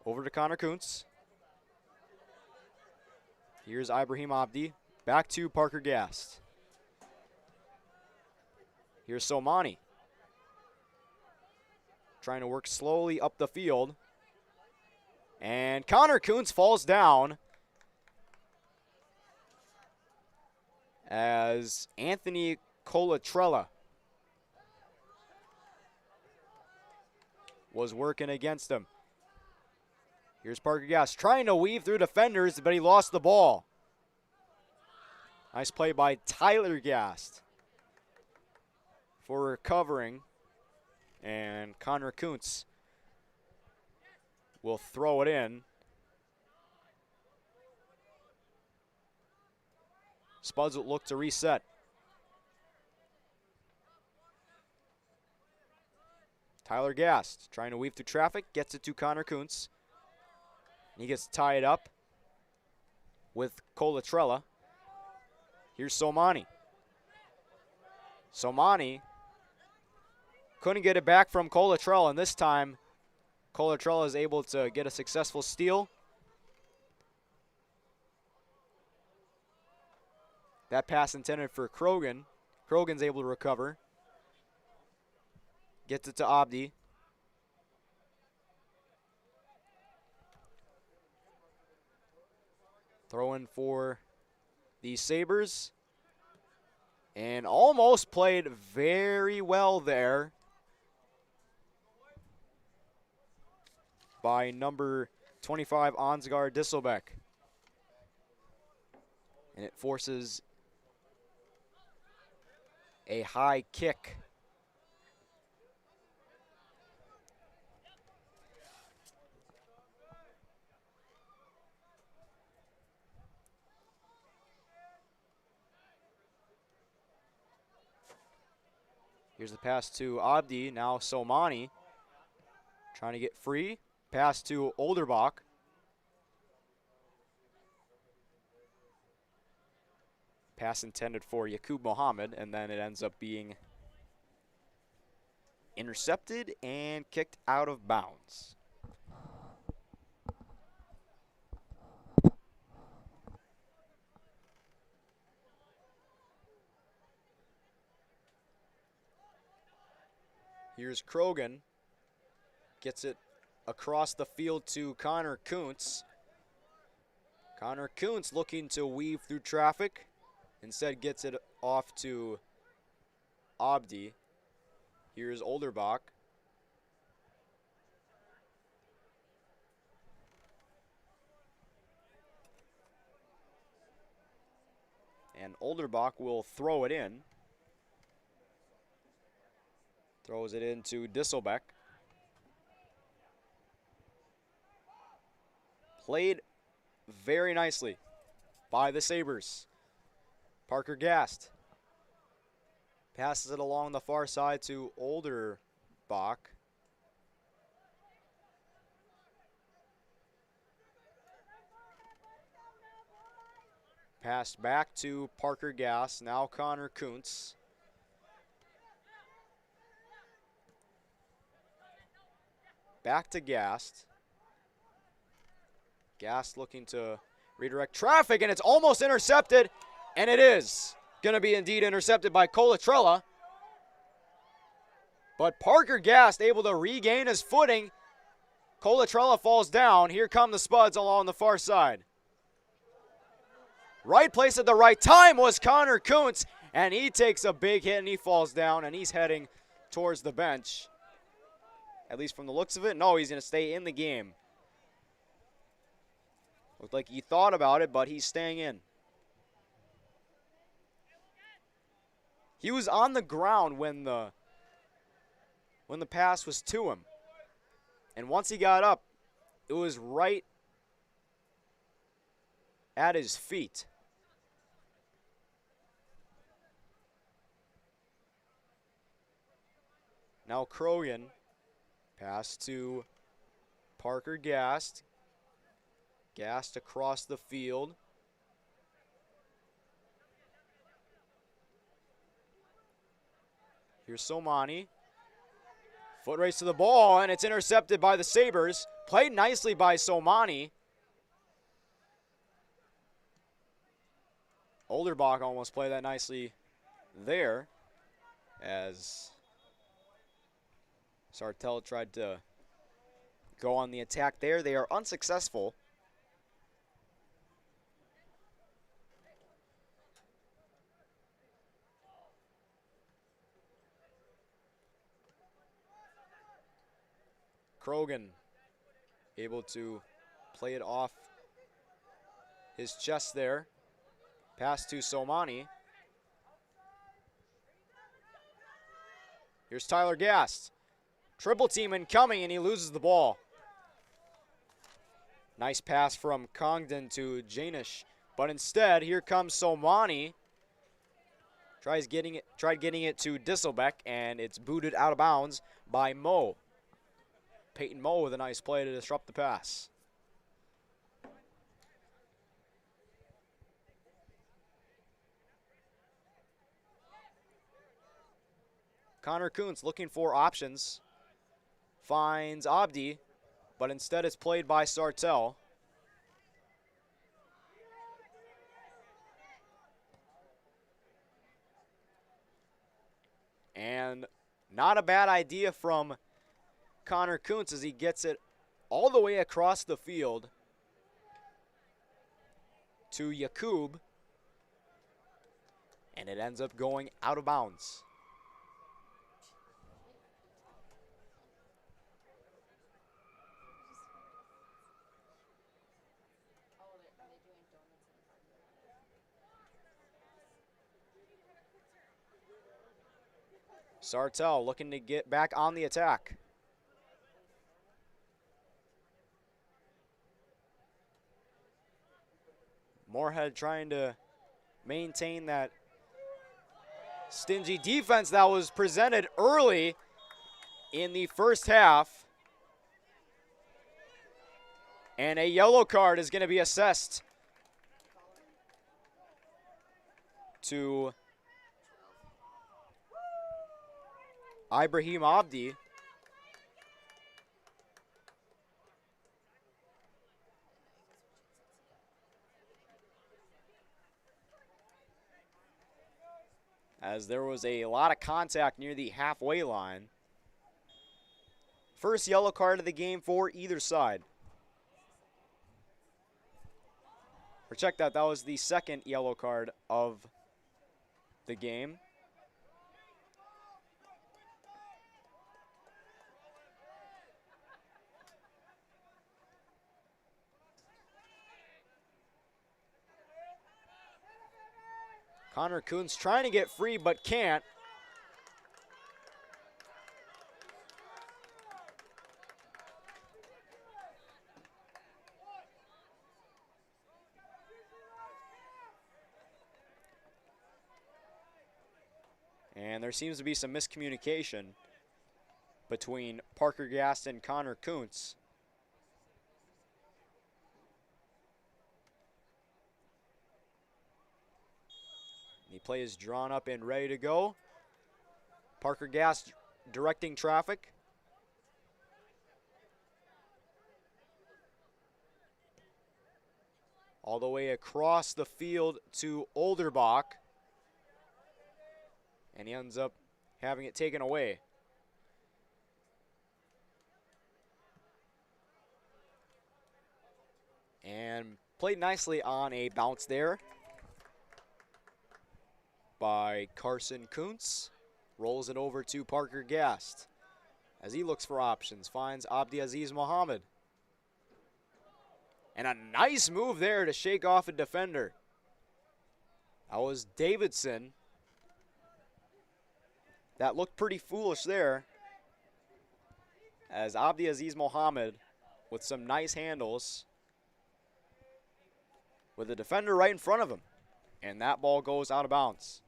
Over to Connor Kuntz. Here's Ibrahim Abdi, back to Parker Gast. Here's Somani. Trying to work slowly up the field. And Connor Kuntz falls down as Anthony Colatrella was working against him. Here's Parker Gast trying to weave through defenders, but he lost the ball. Nice play by Tyler Gast for recovering. And Connor Kuntz will throw it in. Spuds will look to reset. Tyler Gast trying to weave through traffic, gets it to Connor Kuntz. He gets tied up with Colatrella. Here's Somani. Somani couldn't get it back from Colatrella, and this time Colatrella is able to get a successful steal. That pass intended for Krogan. Krogan's able to recover. Gets it to Abdi. Throw in for the Sabers. And almost played very well there by number 25, Ansgar Disselbeck. And it forces a high kick. Here's the pass to Abdi, now Somani. Trying to get free. Pass to Olderbach. Pass intended for Yaqub Mohammed, and then it ends up being intercepted and kicked out of bounds. Here's Krogan. Gets it across the field to Connor Kuntz. Connor Kuntz looking to weave through traffic. Instead gets it off to Abdi. Here's Olderbach. And Olderbach will throw it in. Throws it into Disselbeck. Played very nicely by the Sabers. Parker Gast passes it along the far side to Olderbach. Passed back to Parker Gast, now Connor Kuntz. Back to Gast. Gast looking to redirect traffic, and it's almost intercepted, and it is going to be indeed intercepted by Colatrella. But Parker Gast able to regain his footing. Colatrella falls down. Here come the Spuds along the far side. Right place at the right time was Connor Kuntz, and he takes a big hit and he falls down, and he's heading towards the bench. At least from the looks of it, no, he's going to stay in the game. Looked like he thought about it, but he's staying in. He was on the ground when the pass was to him. And once he got up, it was right at his feet. Now Krogan. Pass to Parker Gast. Gast across the field. Here's Somani. Foot race to the ball, and it's intercepted by the Sabers. Played nicely by Somani. Olderbach almost played that nicely there as Sartell tried to go on the attack there. They are unsuccessful. Krogan able to play it off his chest there. Pass to Somani. Here's Tyler Gast. Triple team incoming, and he loses the ball. Nice pass from Congdon to Janish, but instead, here comes Somani. Tried getting it to Disselbeck, and it's booted out of bounds by Moe. Peyton Moe with a nice play to disrupt the pass. Connor Kuntz looking for options. Finds Abdi, but instead it's played by Sartell. And not a bad idea from Connor Kuntz as he gets it all the way across the field to Yaqub, and it ends up going out of bounds. Sartell looking to get back on the attack. Moorhead trying to maintain that stingy defense that was presented early in the first half. And a yellow card is going to be assessed to Ibrahim Abdi. As there was a lot of contact near the halfway line. First yellow card of the game for either side. Or check that, that was the second yellow card of the game. Connor Kuntz trying to get free but can't. And there seems to be some miscommunication between Parker Gast and Connor Kuntz. The play is drawn up and ready to go. Parker Gast directing traffic. All the way across the field to Olderbach. And he ends up having it taken away. And played nicely on a bounce there by Carson Kuntz. Rolls it over to Parker Gast as he looks for options. Finds Abdiaziz Mohammed. And a nice move there to shake off a defender. That was Davidson. That looked pretty foolish there, as Abdiaziz Mohammed with some nice handles with the defender right in front of him. And that ball goes out of bounds.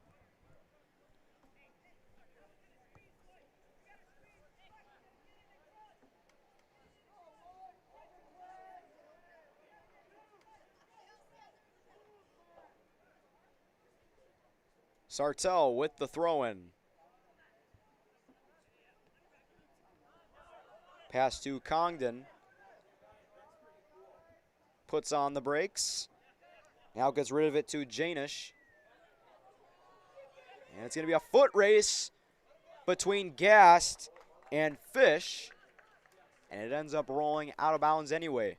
Sartell with the throw-in. Pass to Congdon. Puts on the brakes. Now gets rid of it to Janish. And it's going to be a foot race between Gast and Fish. And it ends up rolling out of bounds anyway.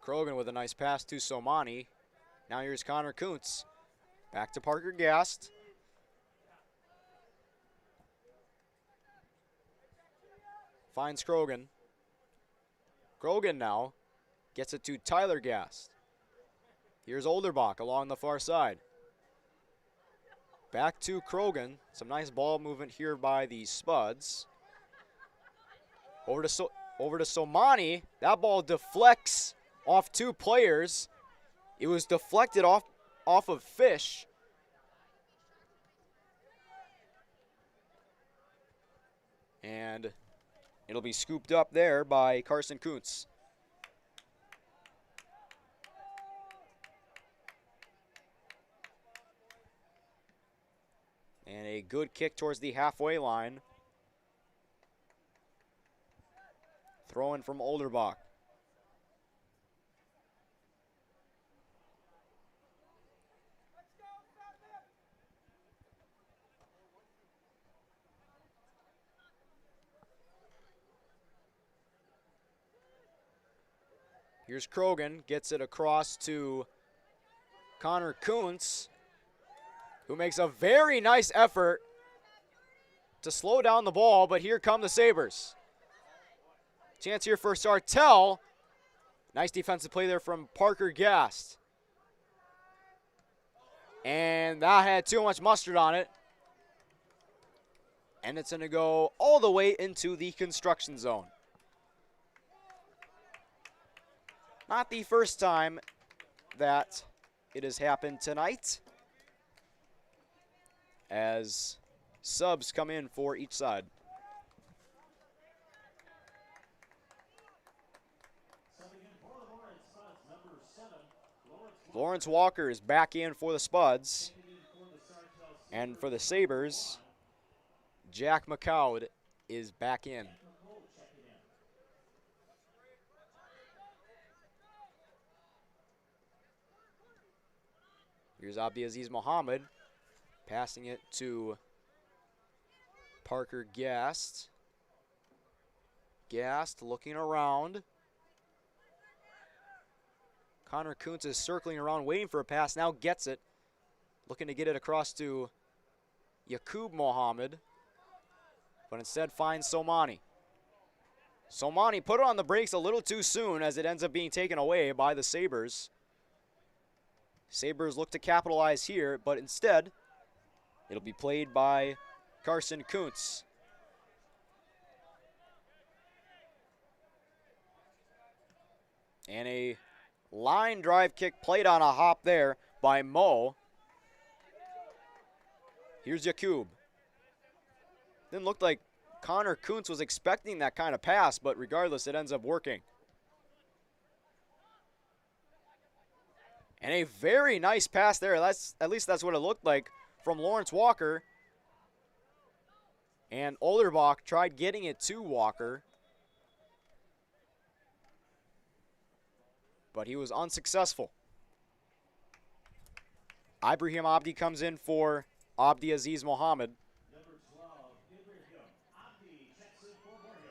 Krogan with a nice pass to Somani. Now here's Connor Kuntz. Back to Parker Gast. Finds Krogan. Krogan now gets it to Tyler Gast. Here's Olderbach along the far side. Back to Krogan. Some nice ball movement here by the Spuds. Over to Somani. That ball deflects off two players. It was deflected off of Fish. And it'll be scooped up there by Carson Kuntz. And a good kick towards the halfway line. Throw in from Olderbach. Here's Krogan, gets it across to Connor Kuntz, who makes a very nice effort to slow down the ball, but here come the Sabers. Chance here for Sartell. Nice defensive play there from Parker Gast. And that had too much mustard on it. And it's going to go all the way into the construction zone. Not the first time that it has happened tonight, as subs come in for each side. Lawrence Walker is back in for the Spuds. And for the Sabers, Jack McCowd is back in. Here's Abdiaziz Mohammed, passing it to Parker Gast. Gast looking around. Connor Kuntz is circling around, waiting for a pass, now gets it. Looking to get it across to Yaqub Mohammed, but instead finds Somani. Somani put it on the brakes a little too soon as it ends up being taken away by the Sabers. Sabers look to capitalize here, but instead, it'll be played by Carson Kuntz. And a line drive kick played on a hop there by Mo. Here's Yaqub. Didn't look like Connor Kuntz was expecting that kind of pass, but regardless, it ends up working. And a very nice pass there. At least that's what it looked like from Lawrence Walker. And Olderbach tried getting it to Walker, but he was unsuccessful. Ibrahim Abdi comes in for Abdiaziz Mohammed. Number 12, Ibrahim Abdi checks in for Moorhead.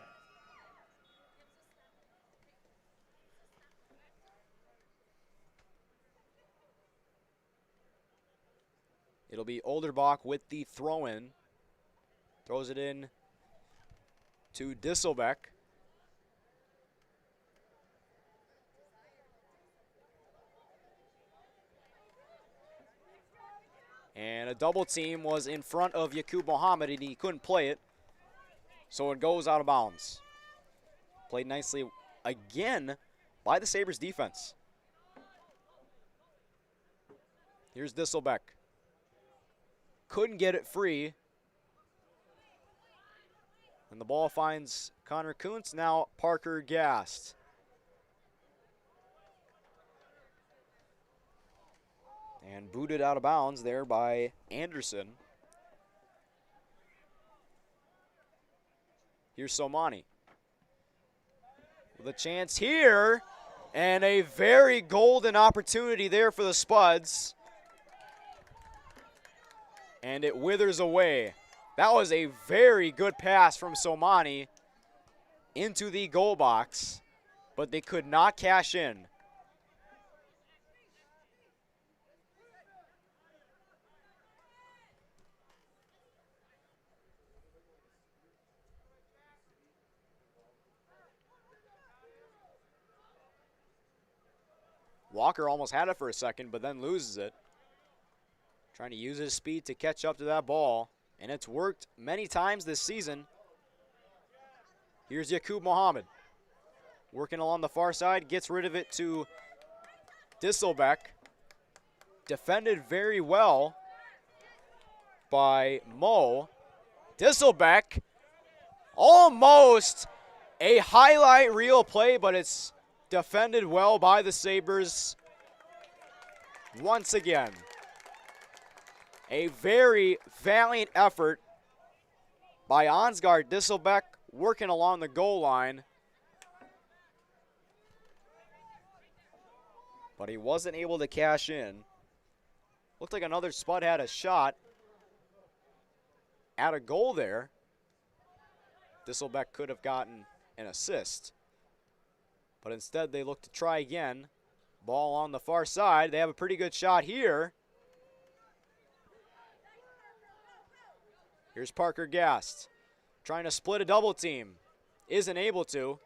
It'll be Olderbach with the throw-in. Throws it in to Disselbeck. And a double team was in front of Yaqub Mohammed, and he couldn't play it. So it goes out of bounds. Played nicely again by the Sabres defense. Here's Disselbeck. Couldn't get it free. And the ball finds Connor Kuntz, now Parker Gast. And booted out of bounds there by Anderson. Here's Somani. With a chance here. And a very golden opportunity there for the Spuds. And it withers away. That was a very good pass from Somani into the goal box, but they could not cash in. Walker almost had it for a second, but then loses it. Trying to use his speed to catch up to that ball, and it's worked many times this season. Here's Yaqub Mohammed. Working along the far side, gets rid of it to Disselbeck. Defended very well by Mo. Disselbeck, almost a highlight reel play, but it's defended well by the Sabres once again. A very valiant effort by Ansgar Disselbeck, working along the goal line. But he wasn't able to cash in. Looked like another Spud had a shot at a goal there. Disselbeck could have gotten an assist. But instead they look to try again. Ball on the far side. They have a pretty good shot here. Here's Parker Gast, trying to split a double team. Isn't able to.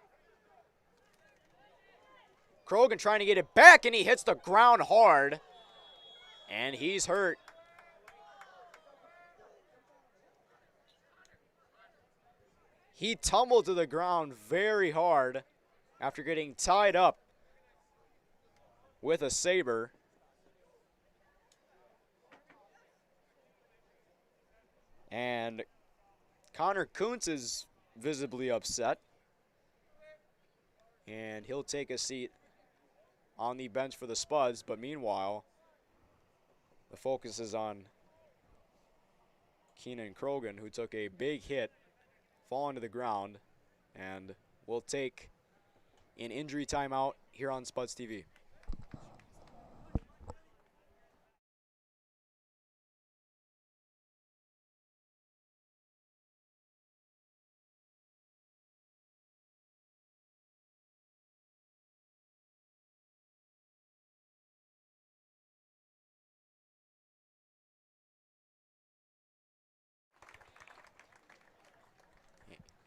Krogan trying to get it back, and he hits the ground hard. And he's hurt. He tumbled to the ground very hard after getting tied up with a Saber. And Connor Kuntz is visibly upset. And he'll take a seat on the bench for the Spuds. But meanwhile, the focus is on Keenan Krogan, who took a big hit, falling to the ground, and will take an injury timeout here on Spuds TV.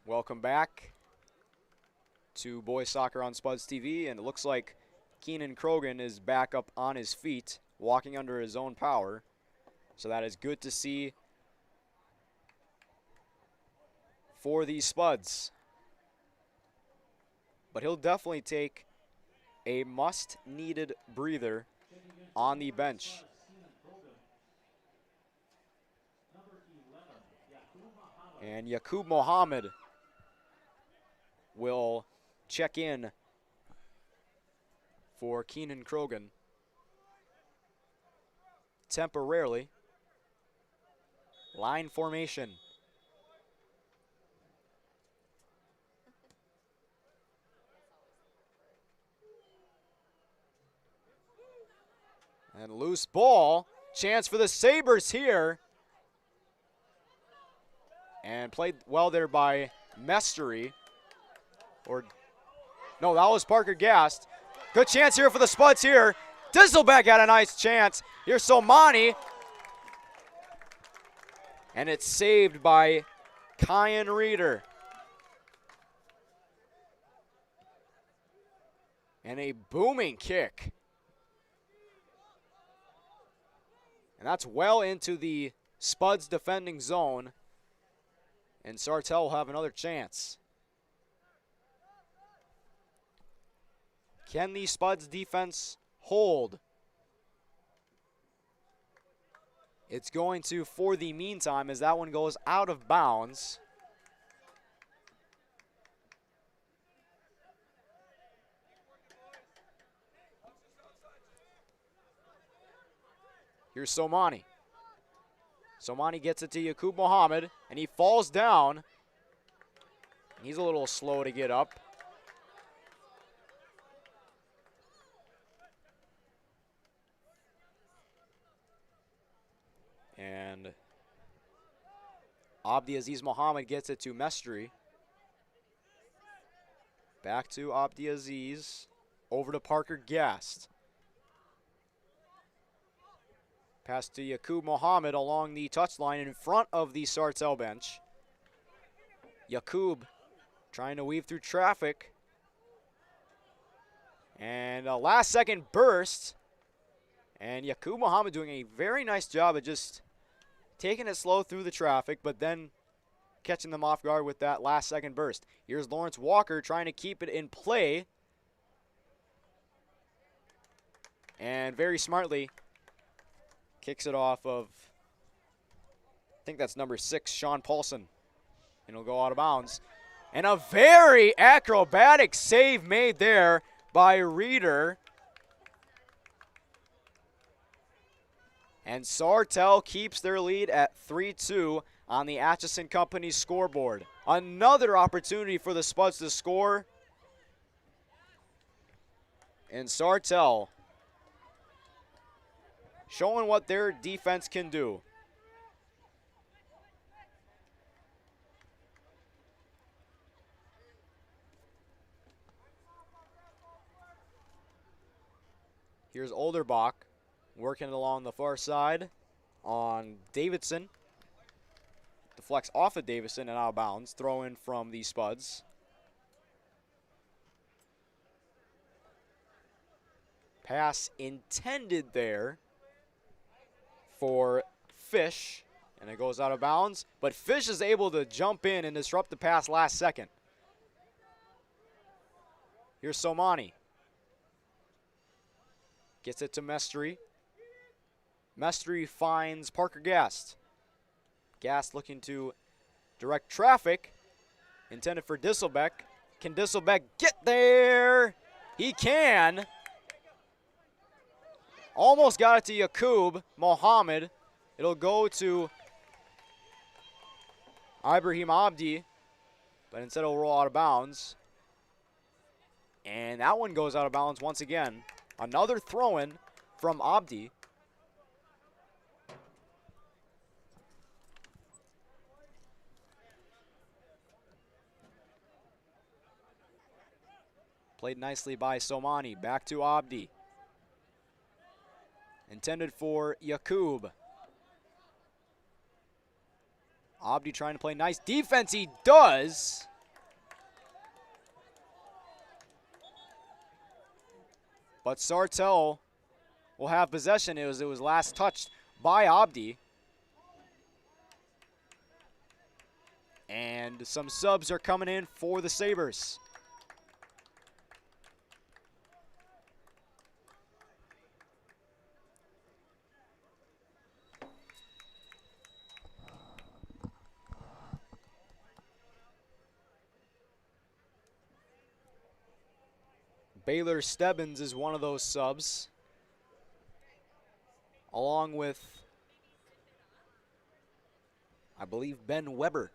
Welcome back to Boys Soccer on Spuds TV, and it looks like Keenan Krogan is back up on his feet, walking under his own power. So that is good to see for these Spuds. But he'll definitely take a must-needed breather on the bench. And Yaqub Mohammed will check in for Keenan Krogan temporarily. Line formation. And loose ball. Chance for the Sabers here. And played well there by Mestery. No, that was Parker Gast. Good chance here for the Spuds here. Disselbeck had a nice chance. Here's Somani. And it's saved by Kyan Reeder. And a booming kick. And that's well into the Spuds defending zone. And Sartell will have another chance. Can the Spuds defense hold? It's going to for the meantime, as that one goes out of bounds. Here's Somani. Somani gets it to Yaqub Mohammed, and he falls down. He's a little slow to get up. And Abdiaziz Mohammed gets it to Mestri. Back to Abdiaziz. Over to Parker Gast. Pass to Yaqub Mohammed along the touchline in front of the Sartell bench. Yaqub trying to weave through traffic. And a last second burst. And Yaqub Mohammed doing a very nice job of just taking it slow through the traffic, but then catching them off guard with that last second burst. Here's Lawrence Walker trying to keep it in play. And very smartly kicks it off of, I think that's number 6, Sean Paulson. And it'll go out of bounds. And a very acrobatic save made there by Reeder. And Sartell keeps their lead at 3-2 on the Atchison Company scoreboard. Another opportunity for the Spuds to score. And Sartell showing what their defense can do. Here's Olderbach working along the far side on Davidson. Deflects off of Davidson and out of bounds. Throw in from the Spuds. Pass intended there for Fish, and it goes out of bounds. But Fish is able to jump in and disrupt the pass last second. Here's Somani. Gets it to Mestry. Mestry finds Parker Gast. Gast looking to direct traffic. Intended for Disselbeck. Can Disselbeck get there? He can. Almost got it to Yaqub Mohammed. It'll go to Ibrahim Abdi, but instead it'll roll out of bounds. And that one goes out of bounds once again. Another throw-in from Abdi. Played nicely by Somani. Back to Abdi. Intended for Yaqub. Abdi trying to play nice defense. He does. But Sartell will have possession. It was last touched by Abdi. And some subs are coming in for the Sabers. Baylor Stebbins is one of those subs, along with, I believe, Ben Weber.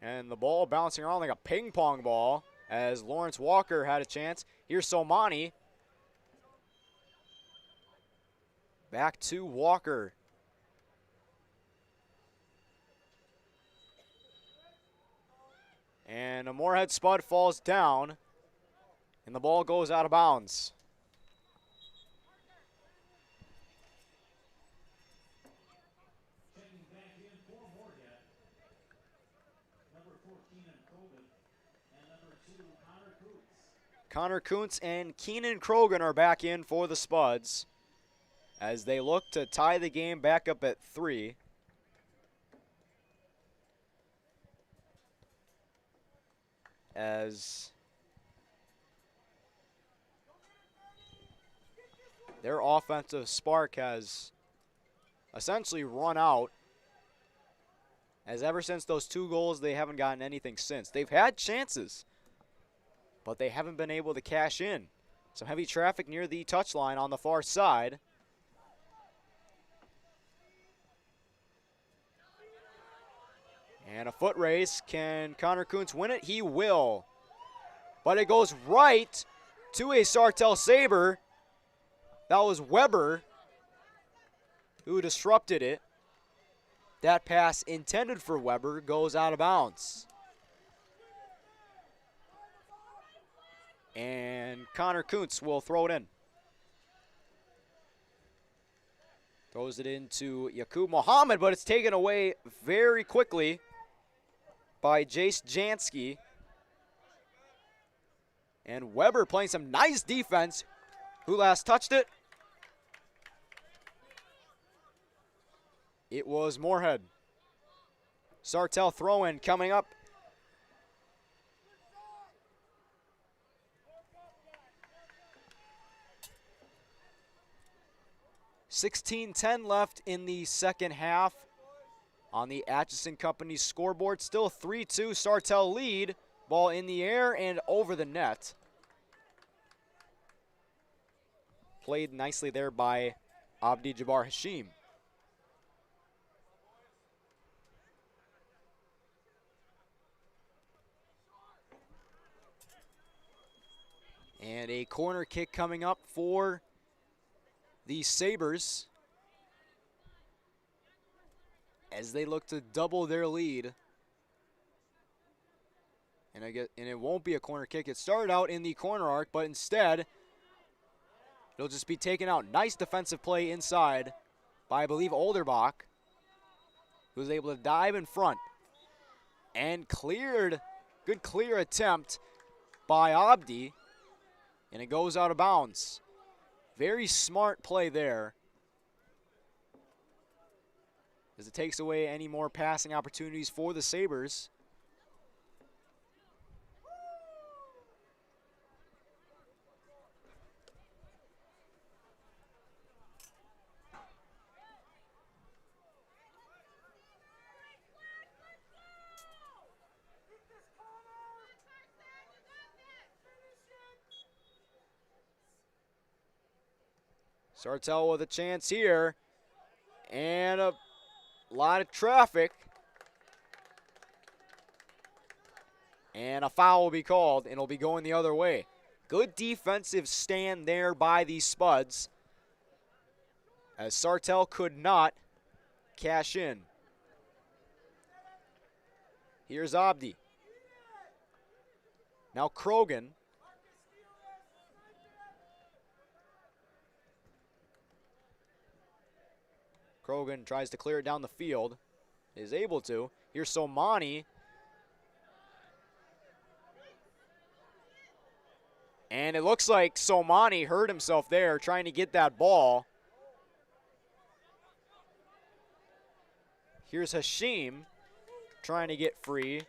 And the ball bouncing around like a ping pong ball as Lawrence Walker had a chance. Here's Somani. Back to Walker. And a Moorhead Spud falls down, and the ball goes out of bounds. Checking back in for Moorhead. Number 14 and Krogan, and number 2, Connor Kuntz. Connor Kuntz and Keenan Krogan are back in for the Spuds as they look to tie the game back up at 3. As their offensive spark has essentially run out. As ever since those 2 goals, they haven't gotten anything since. They've had chances, but they haven't been able to cash in. Some heavy traffic near the touchline on the far side. And a foot race. Can Connor Kuntz win it? He will. But it goes right to a Sartell Saber. That was Weber who disrupted it. That pass intended for Weber goes out of bounds. And Connor Kuntz will throw it in. Throws it into Yaqub Mohammed, but it's taken away very quickly by Jace Jansky. And Weber playing some nice defense. Who last touched it? It was Moorhead. Sartell throw-in coming up. .16-10 left in the second half on the Atchison Company scoreboard. Still 3-2 Sartell lead. Ball in the air and over the net. Played nicely there by Abdi Jabbar Hashim. And a corner kick coming up for the Sabers as they look to double their lead. And it won't be a corner kick. It started out in the corner arc, but instead it'll just be taken out. Nice defensive play inside by, I believe, Olderbach, who was able to dive in front and cleared. Good clear attempt by Abdi. And it goes out of bounds. Very smart play there, as it takes away any more passing opportunities for the Sabers. Sartell with a chance here, and a lot of traffic. And a foul will be called, and it'll be going the other way. Good defensive stand there by the Spuds, as Sartell could not cash in. Here's Abdi. Now Krogan. Krogan tries to clear it down the field. Is able to. Here's Somani. And it looks like Somani hurt himself there trying to get that ball. Here's Hashim trying to get free.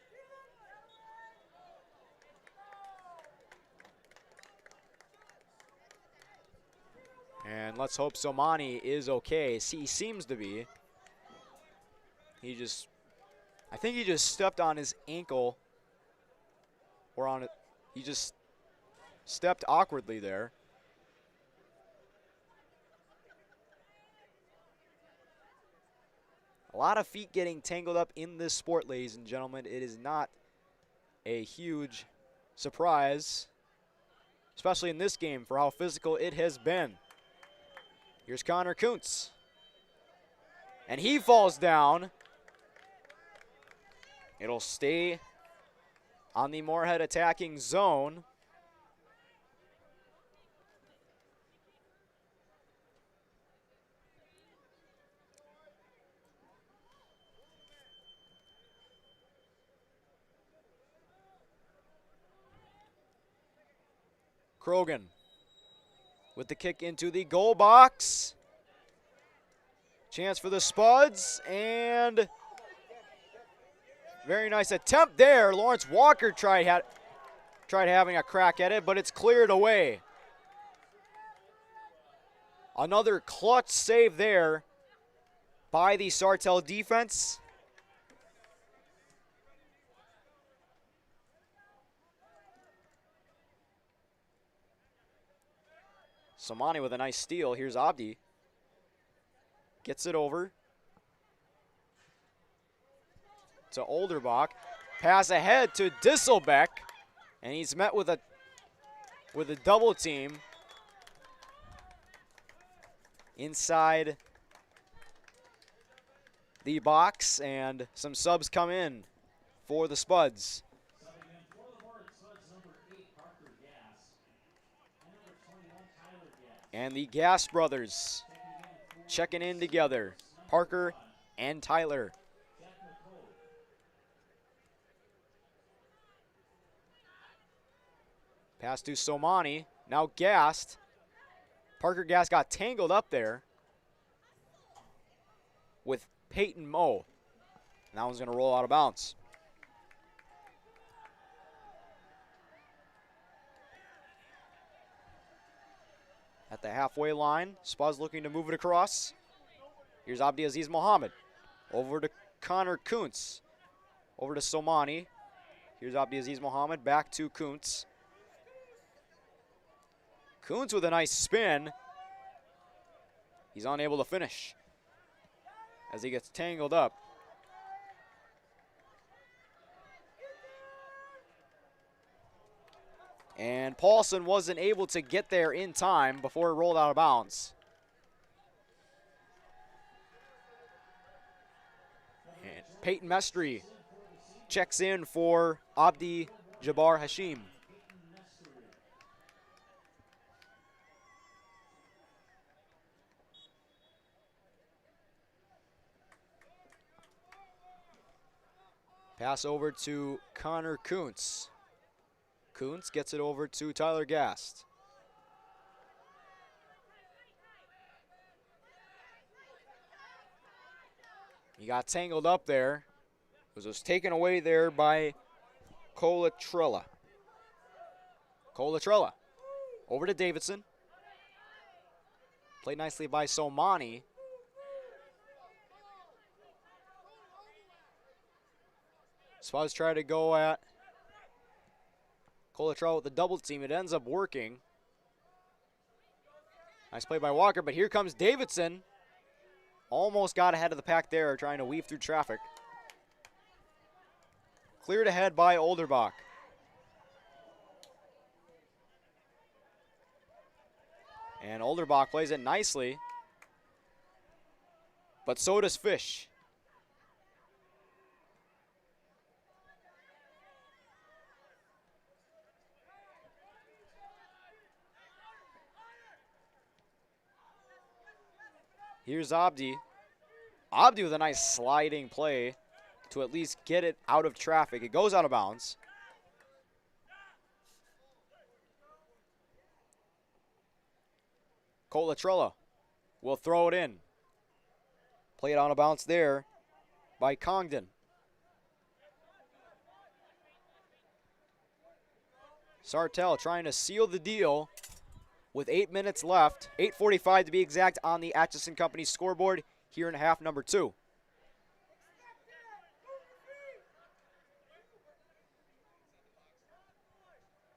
And let's hope Somani is okay. He seems to be. I think he just stepped on his ankle. Or on it. He just stepped awkwardly there. A lot of feet getting tangled up in this sport, ladies and gentlemen. It is not a huge surprise, especially in this game, for how physical it has been. Here's Connor Kuntz. And he falls down. It'll stay on the Moorhead attacking zone. Krogan with the kick into the goal box. Chance for the Spuds, and very nice attempt there. Lawrence Walker tried having a crack at it, but it's cleared away. Another clutch save there by the Sartell defense. Somani with a nice steal. Here's Abdi. Gets it over to Olderbach. Pass ahead to Disselbeck, and he's met with a double team inside the box, and some subs come in for the Spuds. And the Gas brothers checking in together, Parker and Tyler. Pass to Somani, now Gast. Parker Gast got tangled up there with Peyton Moe. And that one's going to roll out of bounds. At the halfway line, Spuds looking to move it across. Here's Abdiaziz Mohammed. Over to Connor Kuntz. Over to Somani. Here's Abdiaziz Mohammed, back to Kuntz. Kuntz with a nice spin. He's unable to finish as he gets tangled up. And Paulson wasn't able to get there in time before it rolled out of bounds. And Peyton Mestry checks in for Abdi Jabbar Hashim. Pass over to Connor Kuntz. Kuntz gets it over to Tyler Gast. He got tangled up there. It was taken away there by Colatrella. Colatrella over to Davidson. Played nicely by Somani. Spuds try to go at Colatrella with the double team. It ends up working. Nice play by Walker, but here comes Davidson. Almost got ahead of the pack there, trying to weave through traffic. Cleared ahead by Olderbach. And Olderbach plays it nicely. But so does Fish. Here's Abdi. Abdi with a nice sliding play to at least get it out of traffic. It goes out of bounds. Colatrella will throw it in. Play it on a bounce there by Congdon. Sartell trying to seal the deal with 8 minutes left. 8:45 to be exact on the Atchison Company scoreboard here in half number 2.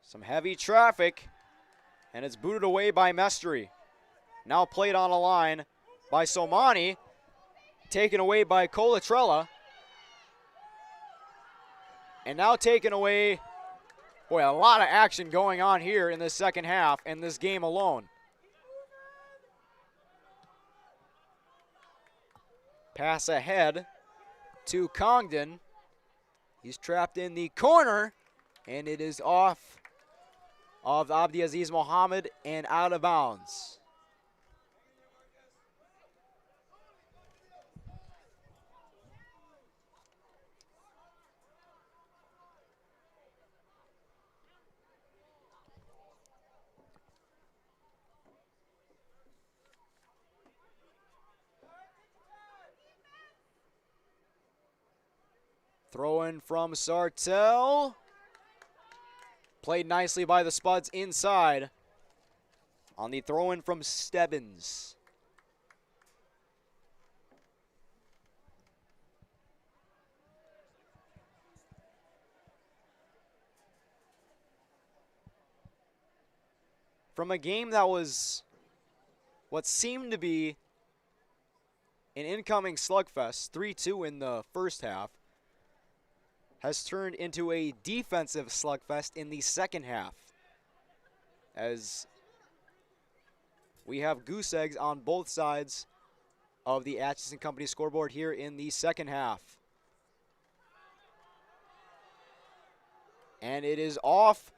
Some heavy traffic, and it's booted away by Mestry. Now played on a line by Somani, taken away by Colatrella. And now taken away, boy, a lot of action going on here in the second half and this game alone. Pass ahead to Congdon. He's trapped in the corner, and it is off of Abdiaziz Mohammed and out of bounds. Throw in from Sartell. Played nicely by the Spuds inside on the throw in from Stebbins. From a game that was what seemed to be an incoming slugfest, 3-2 in the first half, has turned into a defensive slugfest in the second half, as we have goose eggs on both sides of the Atchison Company scoreboard here in the second half. And it is off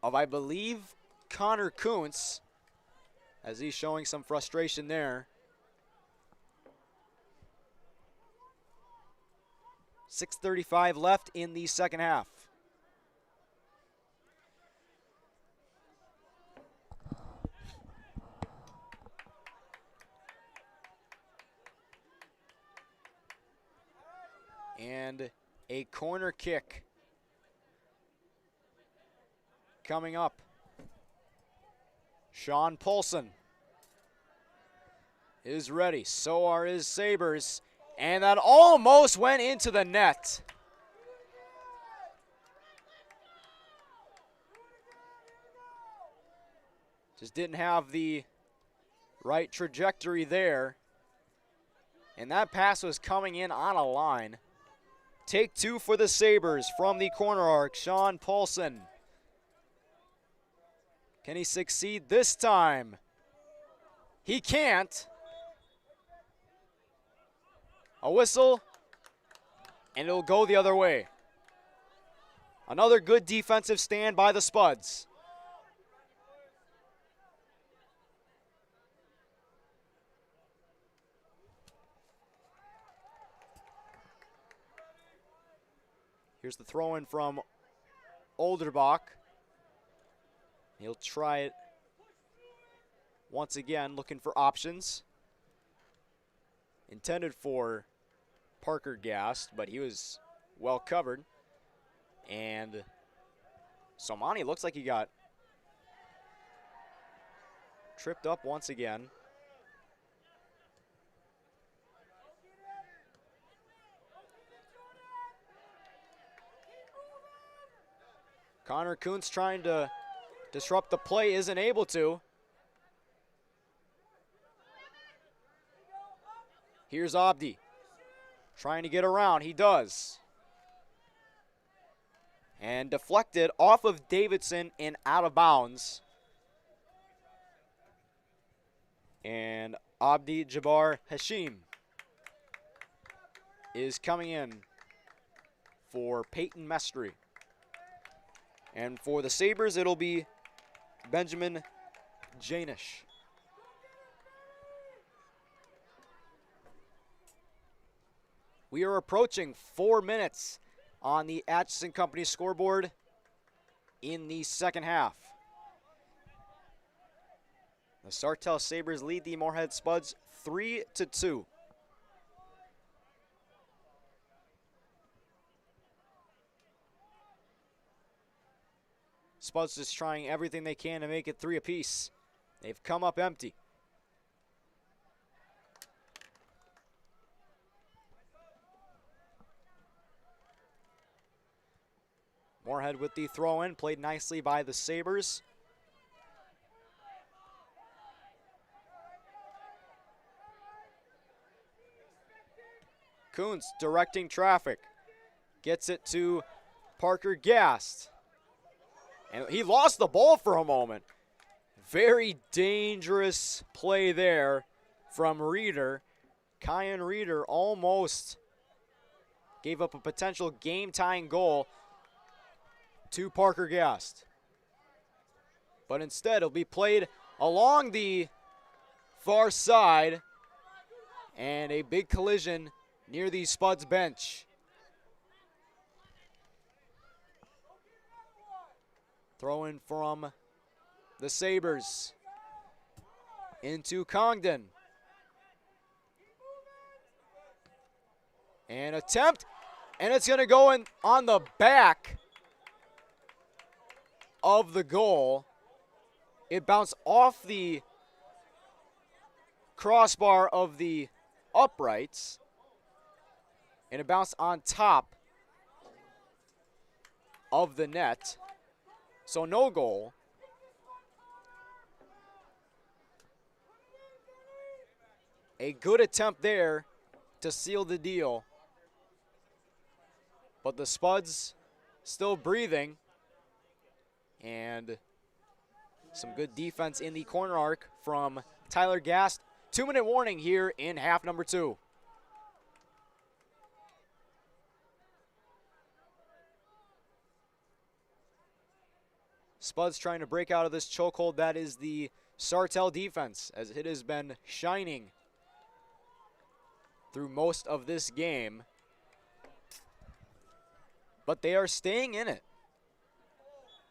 of, I believe, Connor Kuntz, as he's showing some frustration there. 6:35 left in the second half. And a corner kick coming up. Sean Polson is ready. So are his Sabers. And that almost went into the net. Just didn't have the right trajectory there. And that pass was coming in on a line. Take 2 for the Sabers from the corner arc. Sean Paulson. Can he succeed this time? He can't. A whistle, and it'll go the other way. Another good defensive stand by the Spuds. Here's the throw in from Olderbach. He'll try it once again, looking for options. Intended for Parker Gast, but he was well covered. And Somani looks like he got tripped up once again. Connor Kuntz trying to disrupt the play, isn't able to. Here's Abdi trying to get around. He does. And deflected off of Davidson and out of bounds. And Abdi Jabbar Hashim is coming in for Peyton Mestry. And for the Sabres, it'll be Benjamin Janish. We are approaching 4 minutes on the Atchison Company scoreboard in the second half. The Sartell Sabres lead the Moorhead Spuds 3-2. Spuds just trying everything they can to make it 3 apiece. They've come up empty. Moorhead with the throw-in, played nicely by the Sabres. Kuntz directing traffic. Gets it to Parker Gast. And he lost the ball for a moment. Very dangerous play there from Reeder. Kyan Reeder almost gave up a potential game-tying goal to Parker Gast. But instead, it'll be played along the far side. And a big collision near the Spuds bench. Throw in from the Sabres into Congdon. And attempt, and it's going to go in on the back of the goal. It bounced off the crossbar of the uprights, and it bounced on top of the net. So no goal. A good attempt there to seal the deal. But the Spuds still breathing. And some good defense in the corner arc from Tyler Gast. 2-minute warning here in half number 2. Spuds trying to break out of this chokehold. That is the Sartell defense, as it has been shining through most of this game. But they are staying in it.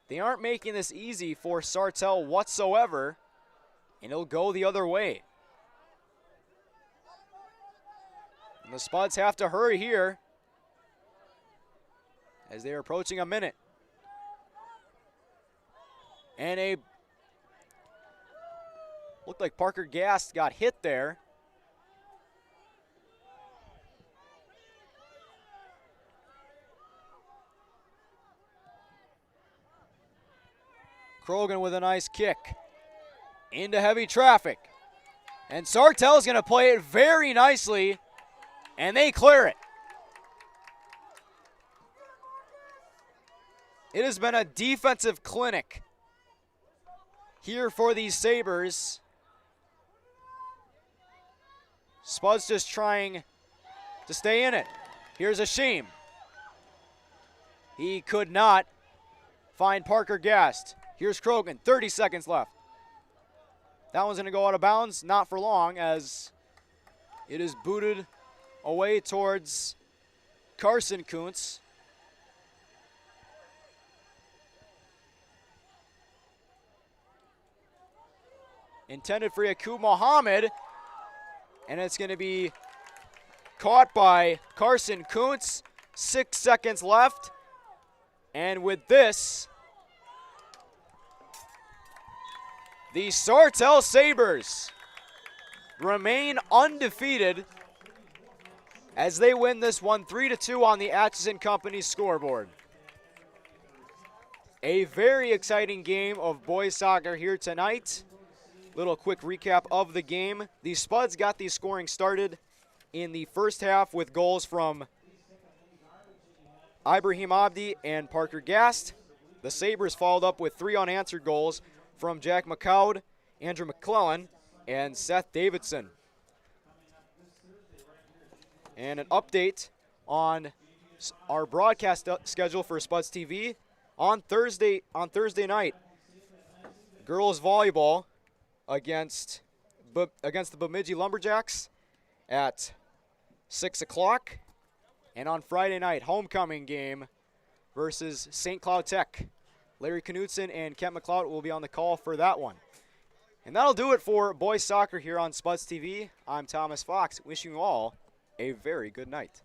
They aren't making this easy for Sartell whatsoever, and it'll go the other way. And the Spuds have to hurry here as they're approaching a minute. And looked like Parker Gast got hit there. Krogan with a nice kick into heavy traffic. And Sartell's going to play it very nicely, and they clear it. It has been a defensive clinic here for these Sabres. Spuds just trying to stay in it. Here's Hashim. He could not find Parker Gast. Here's Krogan, 30 seconds left. That one's going to go out of bounds, not for long, as it is booted away towards Carson Kuntz. Intended for Yaqub Mohammed, and it's going to be caught by Carson Kuntz. 6 seconds left. And with this, the Sartell Sabers remain undefeated as they win this one 3-2 on the Atchison Company scoreboard. A very exciting game of boys soccer here tonight. Little quick recap of the game. The Spuds got the scoring started in the first half with goals from Ibrahim Abdi and Parker Gast. The Sabres followed up with 3 unanswered goals from Jack McCowd, Andrew McClellan, and Seth Davidson. And an update on our broadcast schedule for Spuds TV. On Thursday night, girls volleyball against the Bemidji Lumberjacks at 6 o'clock. And on Friday night, homecoming game versus St. Cloud Tech. Larry Knudsen and Kent McLeod will be on the call for that one. And that'll do it for boys soccer here on Spuds TV. I'm Thomas Fox, wishing you all a very good night.